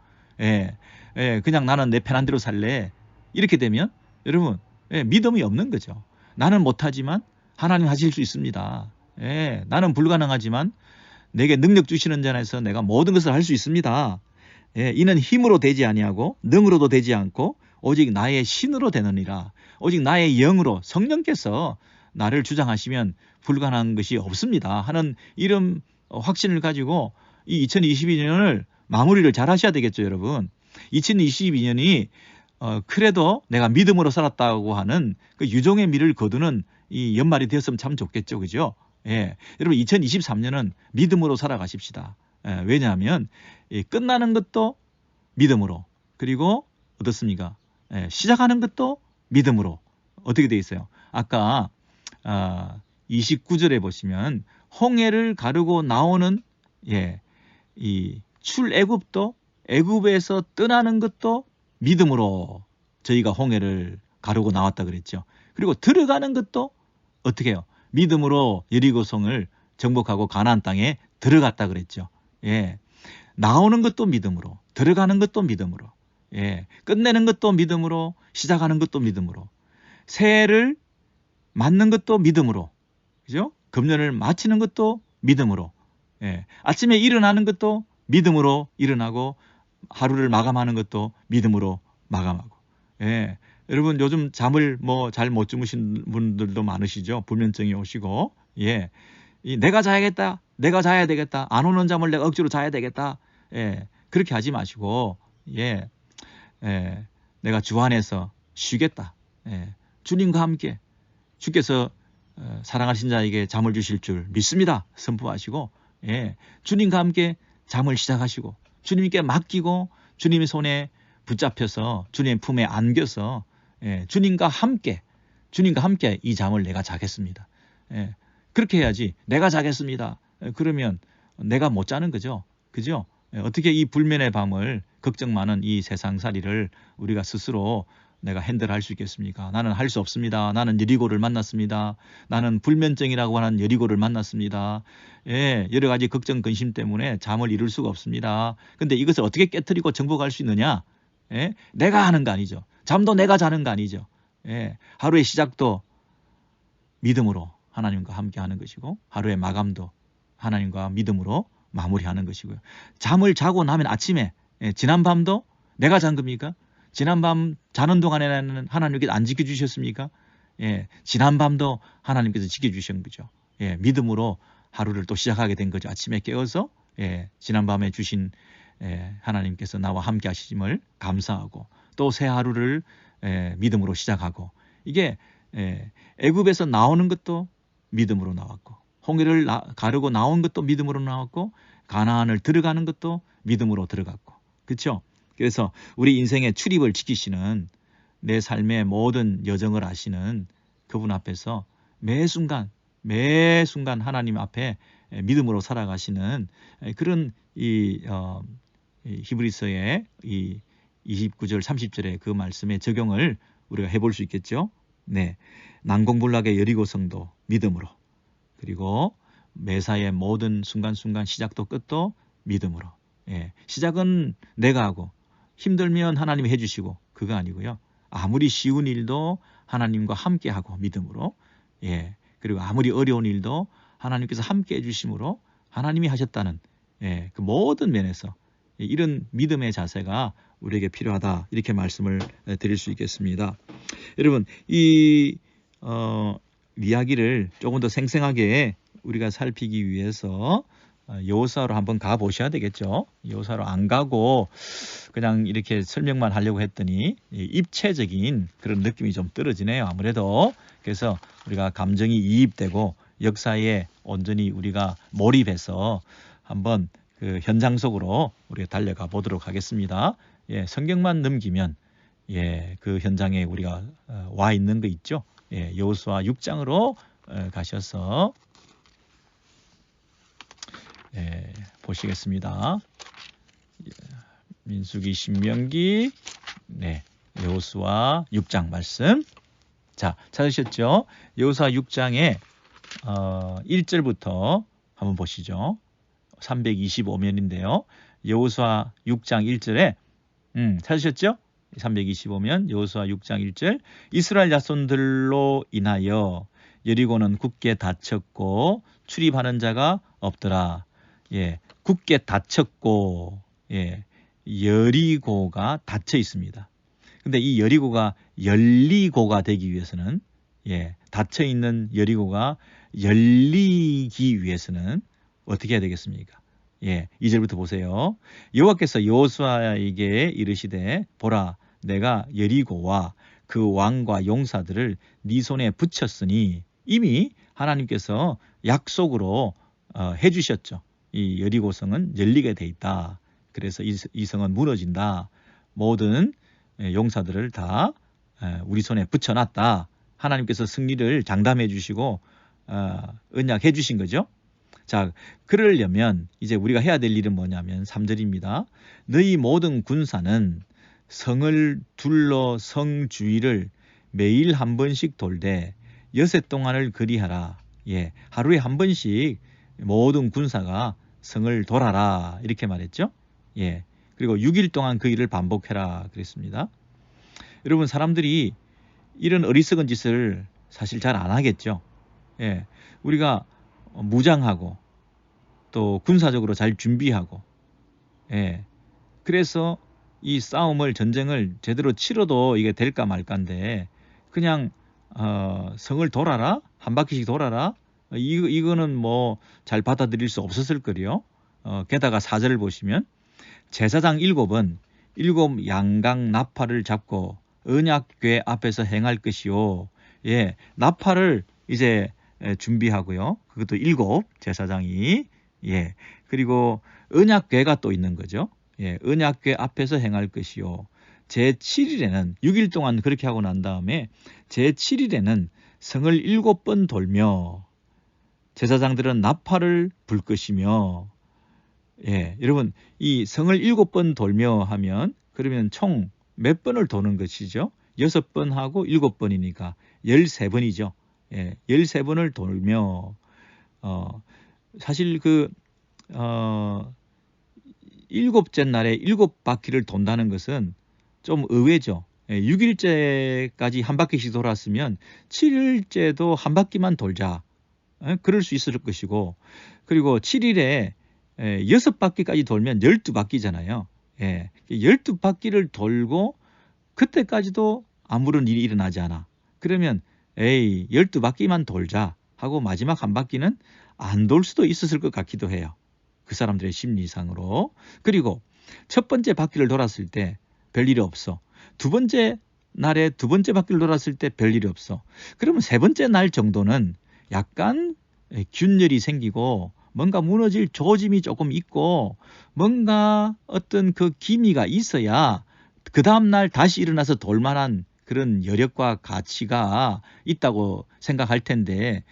그냥 나는 내 편한 대로 살래. 이렇게 되면 여러분 믿음이 없는 거죠. 나는 못하지만 하나님 하실 수 있습니다. 나는 불가능하지만 내게 능력 주시는 자에서 내가 모든 것을 할 수 있습니다. 이는 힘으로 되지 아니하고 능으로도 되지 않고 오직 나의 신으로 되느니라. 오직 나의 영으로 성령께서 나를 주장하시면 불가능한 것이 없습니다 하는 이런 확신을 가지고 이 2022년을 마무리를 잘 하셔야 되겠죠, 여러분. 2022년이 그래도 내가 믿음으로 살았다고 하는 그 유종의 미를 거두는 이 연말이 되었으면 참 좋겠죠, 그죠? 여러분 2023년은 믿음으로 살아가십시다. 왜냐하면 끝나는 것도 믿음으로 그리고 어떻습니까? 시작하는 것도 믿음으로 어떻게 돼 있어요? 아까 29절에 보시면 홍해를 가르고 나오는 이 출애굽도 애굽에서 떠나는 것도 믿음으로 저희가 홍해를 가르고 나왔다 그랬죠. 그리고 들어가는 것도 어떻게 해요? 믿음으로 여리고성을 정복하고 가나안 땅에 들어갔다 그랬죠. 예. 나오는 것도 믿음으로, 들어가는 것도 믿음으로, 예. 끝내는 것도 믿음으로, 시작하는 것도 믿음으로, 새해를 맞는 것도 믿음으로, 그죠? 금년을 마치는 것도 믿음으로, 예. 아침에 일어나는 것도 믿음으로 일어나고, 하루를 마감하는 것도 믿음으로 마감하고, 예. 여러분 요즘 잠을 잘 못 주무신 분들도 많으시죠? 불면증이 오시고, 예. 내가 자야겠다, 내가 자야 되겠다, 안 오는 잠을 내가 억지로 자야 되겠다, 예. 그렇게 하지 마시고, 예. 내가 주 안에서 쉬겠다, 예. 주님과 함께 주께서 사랑하신 자에게 잠을 주실 줄 믿습니다 선포하시고, 예. 주님과 함께 잠을 시작하시고 주님께 맡기고 주님의 손에 붙잡혀서 주님의 품에 안겨서, 예. 주님과 함께 이 잠을 내가 자겠습니다, 예. 그렇게 해야지 내가 자겠습니다 그러면 내가 못 자는 거죠. 그죠? 예. 어떻게 이 불면의 밤을 걱정 많은 이 세상살이를 우리가 스스로 내가 핸들할 수 있겠습니까? 나는 할 수 없습니다. 나는 여리고를 만났습니다. 나는 불면증이라고 하는 여리고를 만났습니다. 예, 여러 가지 걱정 근심 때문에 잠을 이룰 수가 없습니다. 근데 이것을 어떻게 깨트리고 정복할 수 있느냐? 예, 내가 하는 거 아니죠. 잠도 내가 자는 거 아니죠. 예, 하루의 시작도 믿음으로 하나님과 함께 하는 것이고, 하루의 마감도 하나님과 믿음으로 마무리하는 것이고요. 잠을 자고 나면 아침에, 예, 지난 밤도 내가 잔 겁니까? 지난 밤 자는 동안에는 하나님께서 안 지켜주셨습니까? 예, 지난 밤도 하나님께서 지켜주신 거죠. 예, 믿음으로 하루를 또 시작하게 된 거죠. 아침에 깨어서, 예, 지난 밤에 주신, 예, 하나님께서 나와 함께 하심을 감사하고 또 새 하루를, 예, 믿음으로 시작하고, 이게, 예, 애굽에서 나오는 것도 믿음으로 나왔고, 홍해를 가르고 나온 것도 믿음으로 나왔고, 가나안을 들어가는 것도 믿음으로 들어갔고, 그렇죠? 그래서 우리 인생의 출입을 지키시는, 내 삶의 모든 여정을 아시는 그분 앞에서 매 순간 하나님 앞에 믿음으로 살아가시는 그런 이 히브리서의 이 29절 30절의 그 말씀의 적용을 우리가 해볼 수 있겠죠. 네, 난공불락의 여리고성도 믿음으로, 그리고 매사의 모든 순간순간 시작도 끝도 믿음으로. 예, 시작은 내가 하고 힘들면 하나님이 해주시고 그거 아니고요. 아무리 쉬운 일도 하나님과 함께하고 믿음으로, 예, 그리고 아무리 어려운 일도 하나님께서 함께 해주심으로 하나님이 하셨다는, 예, 그 모든 면에서 이런 믿음의 자세가 우리에게 필요하다, 이렇게 말씀을 드릴 수 있겠습니다. 여러분, 이 이야기를 조금 더 생생하게 우리가 살피기 위해서 여호수아로 한번 가보셔야 되겠죠. 여호수아로 안 가고 그냥 이렇게 설명만 하려고 했더니 입체적인 그런 느낌이 좀 떨어지네요, 아무래도. 그래서 우리가 감정이 이입되고 역사에 온전히 우리가 몰입해서 한번 그 현장 속으로 우리가 달려가 보도록 하겠습니다. 예, 성경만 넘기면, 예, 그 현장에 우리가 와 있는 거 있죠. 예, 여호수아 6장으로 가셔서, 예, 보시겠습니다. 민수기, 신명기, 네, 여호수아 6장 말씀. 자, 찾으셨죠? 여호수아 6장에 1절부터 한번 보시죠. 325면인데요. 여호수아 6장 1절에 찾으셨죠? 325면 여호수아 6장 1절. 이스라엘 자손들로 인하여 여리고는 굳게 닫혔고 출입하는 자가 없더라. 예, 굳게 닫혔고, 예, 여리고가 닫혀 있습니다. 근데 이 여리고가 열리고가 되기 위해서는, 예, 닫혀 있는 여리고가 열리기 위해서는 어떻게 해야 되겠습니까? 예, 2절부터 보세요. 여호와께서 여호수아에게 이르시되, 보라, 내가 여리고와 그 왕과 용사들을 네 손에 붙였으니, 이미 하나님께서 약속으로 해주셨죠. 이 여리고성은 열리게 돼 있다. 그래서 이 성은 무너진다. 모든 용사들을 다 우리 손에 붙여놨다. 하나님께서 승리를 장담해 주시고 언약해 주신 거죠. 자, 그러려면 이제 우리가 해야 될 일은 뭐냐면 3절입니다. 너희 모든 군사는 성을 둘러 성 주위를 매일 한 번씩 돌되 6해 동안을 그리하라. 예, 하루에 한 번씩 모든 군사가 성을 돌아라 이렇게 말했죠. 예, 그리고 6일 동안 그 일을 반복해라 그랬습니다. 여러분, 사람들이 이런 어리석은 짓을 사실 잘 안 하겠죠. 예, 우리가 무장하고 또 군사적으로 잘 준비하고, 예, 그래서 이 싸움을 전쟁을 제대로 치러도 이게 될까 말까인데 그냥 성을 돌아라, 한 바퀴씩 돌아라, 이거는 뭐 잘 받아들일 수 없었을 거요. 게다가 4절을 보시면 제사장 7은 7 양강 나팔을 잡고 언약궤 앞에서 행할 것이요. 예, 나팔을 이제 준비하고요. 그것도 7 제사장이. 예, 그리고 언약궤가 또 있는 거죠. 예, 언약궤 앞에서 행할 것이요. 제7일에는 6일 동안 그렇게 하고 난 다음에 제7일에는 성을 7번 돌며 제사장들은 나팔을 불 것이며. 예, 여러분, 이 성을 7번 돌며 하면 그러면 총 몇 번을 도는 것이죠? 6번 하고 7번이니까 13번이죠. 예, 13번을 돌며 사실 그 7째 날에 7바퀴를 돈다는 것은 좀 의외죠. 예, 6일째까지 한 바퀴씩 돌았으면 7일째도 한 바퀴만 돌자. 예, 그럴 수 있을 것이고, 그리고 7일에 6바퀴까지 돌면 12바퀴잖아요. 예, 12바퀴를 돌고 그때까지도 아무런 일이 일어나지 않아. 그러면 12바퀴만 돌자 하고 마지막 한 바퀴는 안 돌 수도 있었을 것 같기도 해요. 그 사람들의 심리상으로. 그리고 첫 번째 바퀴를 돌았을 때 별일이 없어. 두 번째 날에 두 번째 바퀴를 돌았을 때 별일이 없어. 그러면 세 번째 날 정도는 약간 균열이 생기고 뭔가 무너질 조짐이 조금 있고 뭔가 어떤 그 기미가 있어야 그 다음날 다시 일어나서 돌만한 그런 여력과 가치가 있다고 생각할 텐데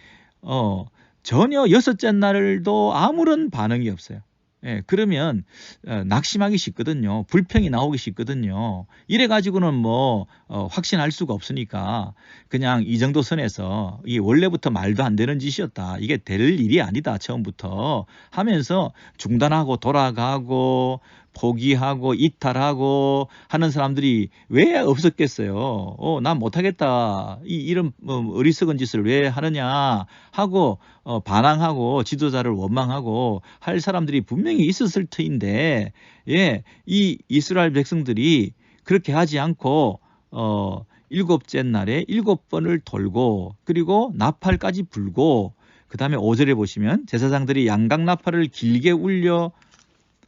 전혀 6째 날도 아무런 반응이 없어요. 예, 그러면 낙심하기 쉽거든요. 불평이 나오기 쉽거든요. 이래가지고는 뭐 확신할 수가 없으니까 그냥 이 정도 선에서 이게 원래부터 말도 안 되는 짓이었다, 이게 될 일이 아니다 처음부터 하면서 중단하고 돌아가고 포기하고 이탈하고 하는 사람들이 왜 없었겠어요. 난 못하겠다, 이런 어리석은 짓을 왜 하느냐 하고 반항하고 지도자를 원망하고 할 사람들이 분명히 있었을 터인데, 예, 이 이스라엘 백성들이 그렇게 하지 않고 7째 날에 7번을 돌고 그리고 나팔까지 불고, 그 다음에 5절에 보시면 제사장들이 양각 나팔을 길게 울려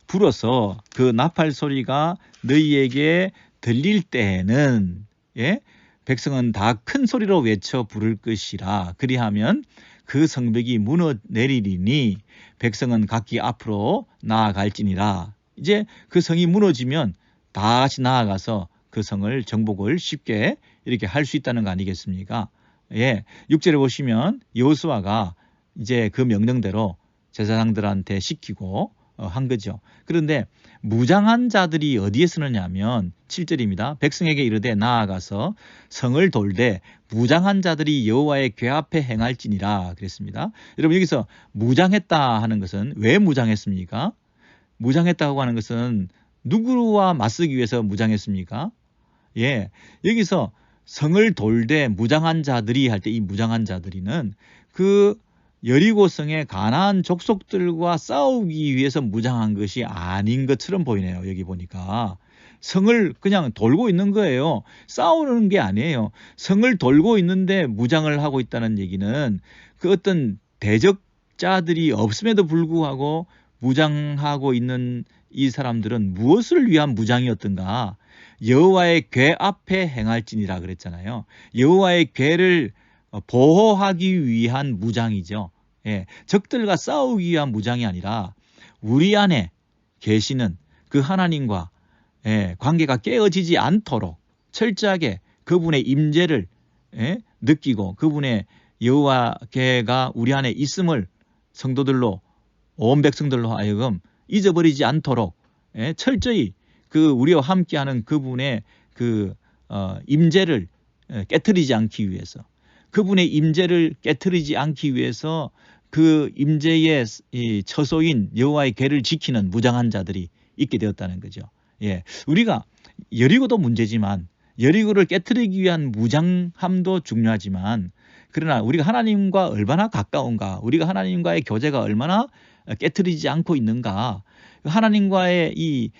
불어서 그 나팔 소리가 너희에게 들릴 때에는, 예, 백성은 다 큰 소리로 외쳐 부를 것이라. 그리하면 그 성벽이 무너 내리리니 백성은 각기 앞으로 나아갈지니라. 이제 그 성이 무너지면 다 같이 나아가서 그 성을 정복을 쉽게 이렇게 할 수 있다는 거 아니겠습니까? 예, 6절에 보시면 여호수아가 이제 그 명령대로 제사장들한테 시키고 한 거죠. 그런데 무장한 자들이 어디에 쓰느냐 하면 7절입니다. 백성에게 이르되 나아가서 성을 돌되 무장한 자들이 여호와의 궤 앞에 행할지니라 그랬습니다. 여러분, 여기서 무장했다 하는 것은 왜 무장했습니까? 무장했다고 하는 것은 누구와 맞서기 위해서 무장했습니까? 예, 여기서 성을 돌되 무장한 자들이 할 때 이 무장한 자들이는 그 여리고성의 가나안 족속들과 싸우기 위해서 무장한 것이 아닌 것처럼 보이네요. 여기 보니까 성을 그냥 돌고 있는 거예요. 싸우는 게 아니에요. 성을 돌고 있는데 무장을 하고 있다는 얘기는 그 어떤 대적자들이 없음에도 불구하고 무장하고 있는 이 사람들은 무엇을 위한 무장이었던가? 여호와의 궤 앞에 행할지니라 그랬잖아요. 여호와의 궤를 보호하기 위한 무장이죠. 예, 적들과 싸우기 위한 무장이 아니라 우리 안에 계시는 그 하나님과 관계가 깨어지지 않도록 철저하게 그분의 임재를 느끼고 그분의 여호와께가 우리 안에 있음을 성도들로 온 백성들로 하여금 잊어버리지 않도록 철저히 그 우리와 함께하는 그분의 그 임재를 깨트리지 않기 위해서, 그분의 임재를 깨트리지 않기 위해서 그 임재의 이 처소인 여호와의 궤를 지키는 무장한 자들이 있게 되었다는 거죠. 예, 우리가 여리고도 문제지만 여리고를 깨트리기 위한 무장함도 중요하지만, 그러나 우리가 하나님과 얼마나 가까운가, 우리가 하나님과의 교제가 얼마나 깨트리지 않고 있는가, 하나님과의 이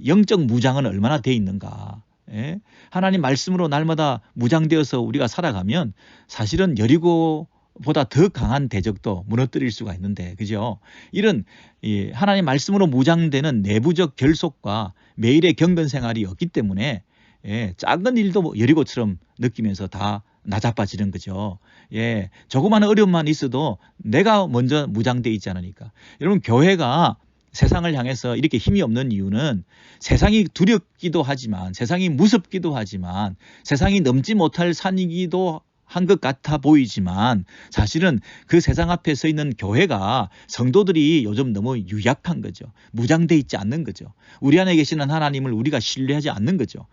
영적 무장은 얼마나 돼 있는가. 예? 하나님 말씀으로 날마다 무장되어서 우리가 살아가면 사실은 여리고보다 더 강한 대적도 무너뜨릴 수가 있는데, 그죠? 이런 하나님 말씀으로 무장되는 내부적 결속과 매일의 경건 생활이 없기 때문에 작은 일도 여리고처럼 느끼면서 다 나자빠지는 거죠. 예, 조그마한 어려움만 있어도 내가 먼저 무장돼 있지 않으니까. 여러분, 교회가 세상을 향해서 이렇게 힘이 없는 이유는 세상이 두렵기도 하지만, 세상이 무섭기도 하지만, 세상이 넘지 못할 산이기도 한 것 같아 보이지만, 사실은 그 세상 앞에 서 있는 교회가, 성도들이 요즘 너무 유약한 거죠. 무장돼 있지 않는 거죠. 우리 안에 계시는 하나님을 우리가 신뢰하지 않는 거죠.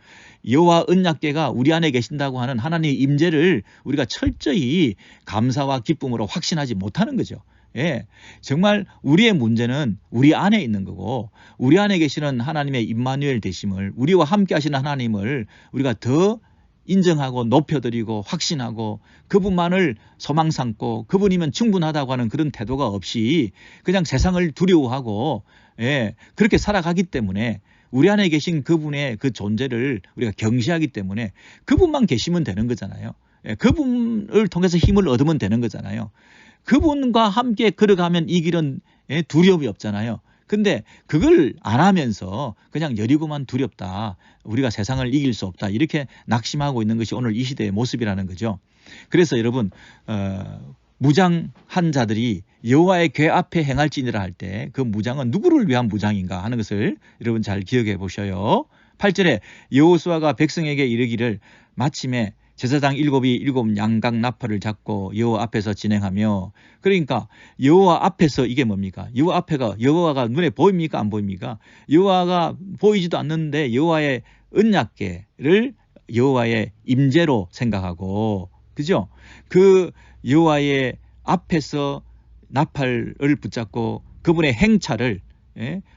여호와 언약궤가 우리 안에 계신다고 하는 하나님의 임재를 우리가 철저히 감사와 기쁨으로 확신하지 못하는 거죠. 예, 정말 우리의 문제는 우리 안에 있는 거고, 우리 안에 계시는 하나님의 임마누엘 되심을, 우리와 함께 하시는 하나님을 우리가 더 인정하고 높여드리고 확신하고 그분만을 소망 삼고 그분이면 충분하다고 하는 그런 태도가 없이 그냥 세상을 두려워하고 그렇게 살아가기 때문에, 우리 안에 계신 그분의 그 존재를 우리가 경시하기 때문에 그분만 계시면 되는 거잖아요. 그분을 통해서 힘을 얻으면 되는 거잖아요. 그분과 함께 걸어가면 이 길은 두려움이 없잖아요. 근데 그걸 안 하면서 그냥 여리고만 두렵다, 우리가 세상을 이길 수 없다, 이렇게 낙심하고 있는 것이 오늘 이 시대의 모습이라는 거죠. 그래서 여러분, 무장한 자들이 여호와의 궤 앞에 행할지니라 할 때 그 무장은 누구를 위한 무장인가 하는 것을 여러분 잘 기억해 보셔요. 8절에 여호수아가 백성에게 이르기를, 마침에 제사장 일곱이 일곱 양각 나팔을 잡고 여호와 앞에서 진행하며. 그러니까 여호와 앞에서, 이게 뭡니까? 여호와 앞에가, 여호와가 눈에 보입니까? 안 보입니까? 여호와가 보이지도 않는데 여호와의 언약궤를 여호와의 임재로 생각하고, 그죠? 그 여호와의 앞에서 나팔을 붙잡고 그분의 행차를,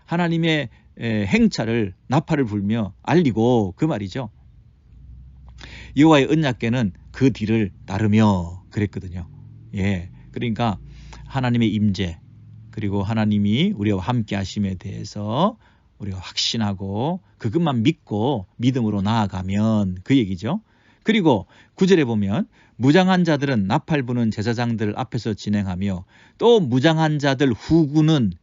하나님의 행차를 나팔을 불며 알리고, 그 말이죠. 여호와의 언약궤는 그 뒤를 따르며 그랬거든요. 예, 그러니까 하나님의 임재, 그리고 하나님이 우리와 함께 하심에 대해서 우리가 확신하고 그것만 믿고 믿음으로 나아가면, 그 얘기죠. 그리고 9절에 보면 무장한 자들은 나팔 부는 제사장들 앞에서 진행하며, 또 무장한 자들 후군은,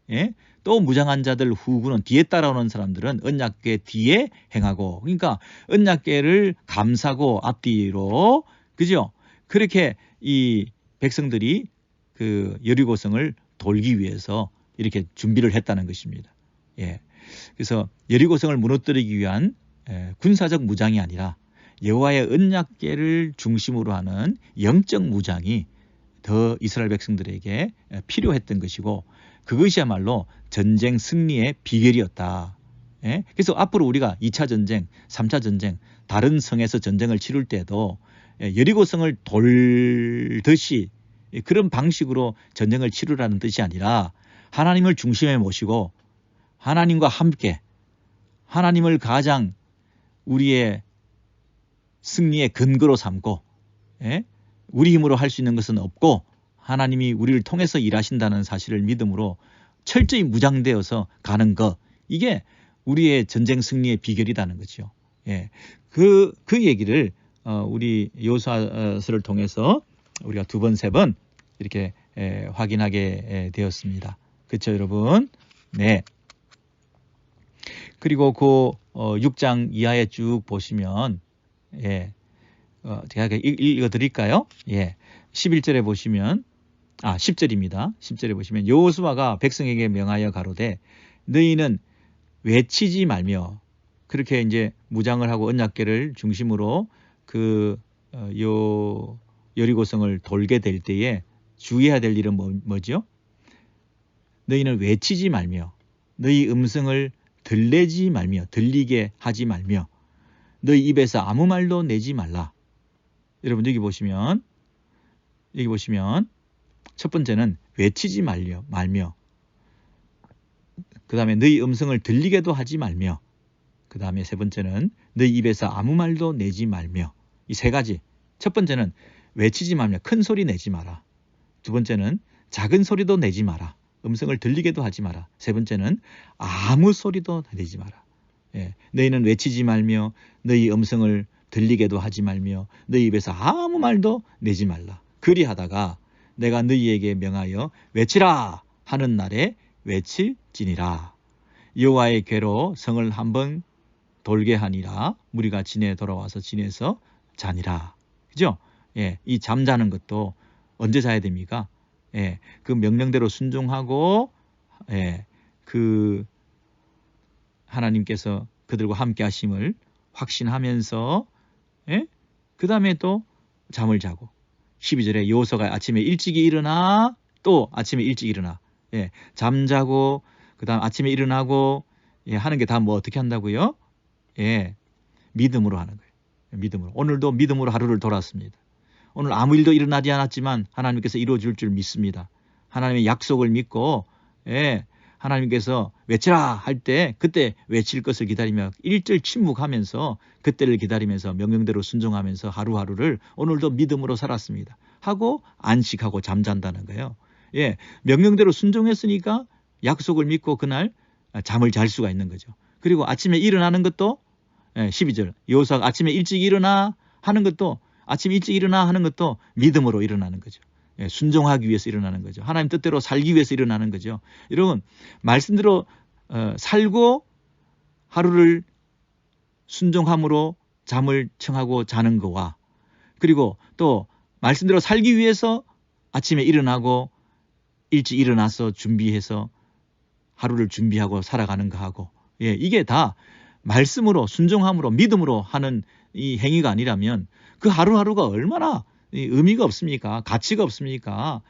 또 무장한 자들 후군은, 뒤에 따라오는 사람들은 언약궤 뒤에 행하고, 그러니까 언약궤를 감싸고 앞뒤로, 그죠? 그렇게 이 백성들이 그 여리고성을 돌기 위해서 이렇게 준비를 했다는 것입니다. 예, 그래서 여리고성을 무너뜨리기 위한 군사적 무장이 아니라 여호와의 언약궤를 중심으로 하는 영적 무장이 더 이스라엘 백성들에게 필요했던 것이고, 그것이야말로 전쟁 승리의 비결이었다. 그래서 앞으로 우리가 2차 전쟁, 3차 전쟁, 다른 성에서 전쟁을 치를 때도 여리고성을 돌듯이 그런 방식으로 전쟁을 치르라는 뜻이 아니라, 하나님을 중심에 모시고 하나님과 함께, 하나님을 가장 우리의 승리의 근거로 삼고, 우리 힘으로 할 수 있는 것은 없고 하나님이 우리를 통해서 일하신다는 사실을 믿음으로 철저히 무장되어서 가는 것, 이게 우리의 전쟁 승리의 비결이라는 거죠. 예, 그 얘기를 우리 여호수아서를 통해서 우리가 두 번, 세 번 이렇게 확인하게 되었습니다. 그렇죠, 여러분? 네. 그리고 그 6장 이하에 쭉 보시면, 제가 읽어 드릴까요? 예. 11절에 보시면, 10절입니다. 10절에 보시면 여호수아가 백성에게 명하여 가로되, 너희는 외치지 말며, 그렇게 이제 무장을 하고 언약궤를 중심으로 그 여리고성을 돌게 될 때에 주의해야 될 일은 뭐죠? 너희는 외치지 말며 너희 음성을 들리지 말며 들리게 하지 말며 너희 입에서 아무 말도 내지 말라. 여러분 여기 보시면 첫 번째는 외치지 말며 그 다음에 너희 음성을 들리게도 하지 말며 그 다음에 세 번째는 너희 입에서 아무 말도 내지 말며. 이 세 가지. 첫 번째는 외치지 말며 큰 소리 내지 마라. 두 번째는 작은 소리도 내지 마라. 음성을 들리게도 하지 마라. 세 번째는 아무 소리도 내지 마라. 예, 너희는 외치지 말며 너희 음성을 들리게도 하지 말며 너희 입에서 아무 말도 내지 말라. 그리하다가 내가 너희에게 명하여 외치라 하는 날에 외칠지니라. 여호와의 궤로 성을 한번 돌게 하니라. 무리가 진에 돌아와서 진에서 자니라. 그죠? 예, 이 잠자는 것도 언제 자야 됩니까? 예, 그 명령대로 순종하고 예, 그 하나님께서 그들과 함께 하심을 확신하면서 예? 그 다음에 또 잠을 자고 12절에 여호수아가 아침에 일찍 일어나 또 아침에 일찍 일어나 예, 잠자고 그 다음 아침에 일어나고 예, 하는 게 다 뭐 어떻게 한다고요? 예, 믿음으로 하는 거예요. 믿음으로. 오늘도 믿음으로 하루를 돌았습니다. 오늘 아무 일도 일어나지 않았지만 하나님께서 이루어줄 줄 믿습니다. 하나님의 약속을 믿고 예, 하나님께서 외치라 할 때 그때 외칠 것을 기다리며 일절 침묵하면서 그때를 기다리면서 명령대로 순종하면서 하루하루를 오늘도 믿음으로 살았습니다. 하고 안식하고 잠잔다는 거예요. 예, 명령대로 순종했으니까 약속을 믿고 그날 잠을 잘 수가 있는 거죠. 그리고 아침에 일어나는 것도 12절 여호수아가 아침에 일찍 일어나 하는 것도 아침 일찍 일어나 하는 것도 믿음으로 일어나는 거죠. 순종하기 위해서 일어나는 거죠. 하나님 뜻대로 살기 위해서 일어나는 거죠. 여러분 말씀대로 살고 하루를 순종함으로 잠을 청하고 자는 거와 그리고 또 말씀대로 살기 위해서 아침에 일어나고 일찍 일어나서 준비해서 하루를 준비하고 살아가는 거하고 예, 이게 다 말씀으로 순종함으로 믿음으로 하는 이 행위가 아니라면 그 하루하루가 얼마나 의미가 없습니까? 가치가 없습니까?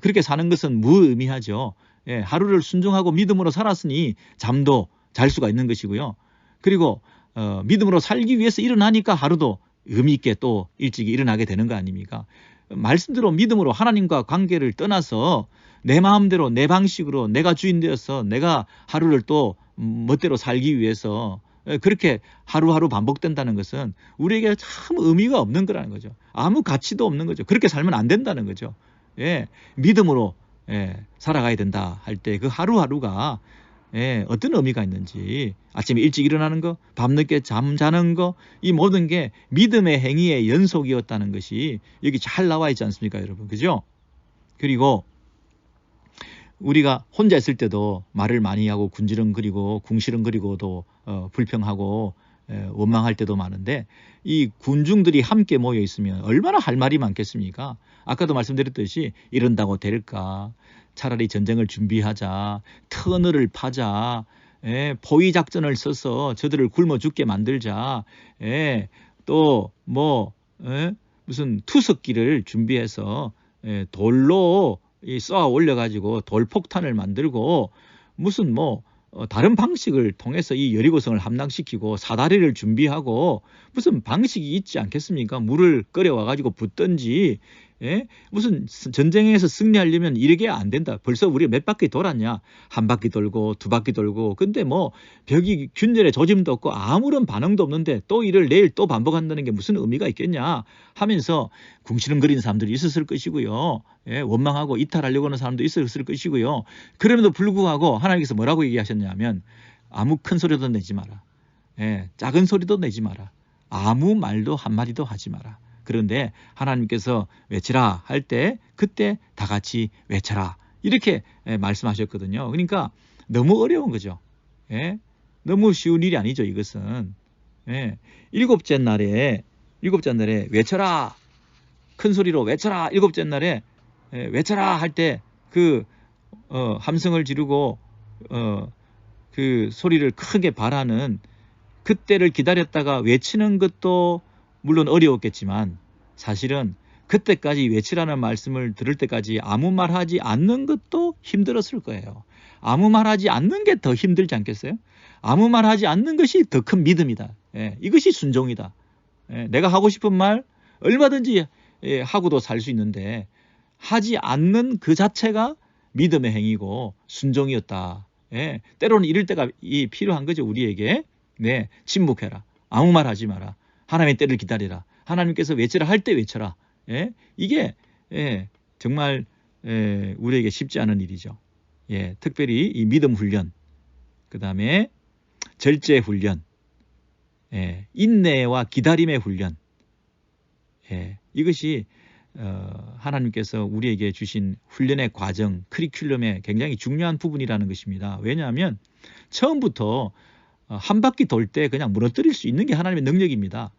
그렇게 사는 것은 무의미하죠. 예, 하루를 순종하고 믿음으로 살았으니 잠도 잘 수가 있는 것이고요. 그리고 믿음으로 살기 위해서 일어나니까 하루도 의미 있게 또 일찍 일어나게 되는 거 아닙니까? 말씀대로 믿음으로 하나님과 관계를 떠나서 내 마음대로 내 방식으로 내가 주인 되어서 내가 하루를 또 멋대로 살기 위해서 그렇게 하루하루 반복된다는 것은 우리에게 참 의미가 없는 거라는 거죠. 아무 가치도 없는 거죠. 그렇게 살면 안 된다는 거죠. 예, 믿음으로 살아가야 된다 할 때 그 하루하루가 어떤 의미가 있는지 아침에 일찍 일어나는 거, 밤늦게 잠자는 거 이 모든 게 믿음의 행위의 연속이었다는 것이 여기 잘 나와 있지 않습니까 여러분? 그죠? 그리고 우리가 혼자 있을 때도 말을 많이 하고 군지렁거리고 궁시렁거리고도 불평하고 원망할 때도 많은데 이 군중들이 함께 모여 있으면 얼마나 할 말이 많겠습니까? 아까도 말씀드렸듯이 이런다고 될까? 차라리 전쟁을 준비하자, 터널을 파자, 포위 작전을 써서 저들을 굶어 죽게 만들자, 또 뭐 무슨 투석기를 준비해서 돌로 쏘아 올려가지고 돌폭탄을 만들고 무슨 뭐 다른 방식을 통해서 이 여리고성을 함락시키고 사다리를 준비하고 무슨 방식이 있지 않겠습니까? 물을 끓여와가지고 붓든지 무슨 전쟁에서 승리하려면 이렇게 안 된다. 벌써 우리가 몇 바퀴 돌았냐? 한 바퀴 돌고 두 바퀴 돌고 근데 뭐 벽이 균열의 조짐도 없고 아무런 반응도 없는데 또 이를 내일 또 반복한다는 게 무슨 의미가 있겠냐 하면서 궁시렁거리는 사람들이 있었을 것이고요. 원망하고 이탈하려고 하는 사람도 있었을 것이고요. 그럼에도 불구하고 하나님께서 뭐라고 얘기하셨냐면 아무 큰 소리도 내지 마라. 작은 소리도 내지 마라. 아무 말도 한마디도 하지 마라. 그런데 하나님께서 외치라 할 때 그때 다 같이 외쳐라 이렇게 말씀하셨거든요. 그러니까 너무 어려운 거죠. 너무 쉬운 일이 아니죠. 이것은 일곱째 날에 외쳐라 큰 소리로 외쳐라 일곱째 날에 외쳐라 할 때 그 함성을 지르고 그 소리를 크게 발하는 그때를 기다렸다가 외치는 것도 물론 어려웠겠지만 사실은 그때까지 외치라는 말씀을 들을 때까지 아무 말 하지 않는 것도 힘들었을 거예요. 아무 말 하지 않는 게 더 힘들지 않겠어요? 아무 말 하지 않는 것이 더 큰 믿음이다. 예, 이것이 순종이다. 예, 내가 하고 싶은 말 얼마든지 하고도 살 수 있는데 하지 않는 그 자체가 믿음의 행위고 순종이었다. 예, 때로는 이럴 때가 필요한 거죠. 우리에게. 네, 침묵해라. 아무 말 하지 마라. 하나님의 때를 기다리라. 하나님께서 외치라 할 때 외쳐라. 예, 이게 정말 우리에게 쉽지 않은 일이죠. 예, 특별히 이 믿음 훈련, 그 다음에 절제 훈련, 인내와 기다림의 훈련, 이것이 하나님께서 우리에게 주신 훈련의 과정, 커리큘럼의 굉장히 중요한 부분이라는 것입니다. 왜냐하면 처음부터 한 바퀴 돌 때 그냥 무너뜨릴 수 있는 게 하나님의 능력입니다.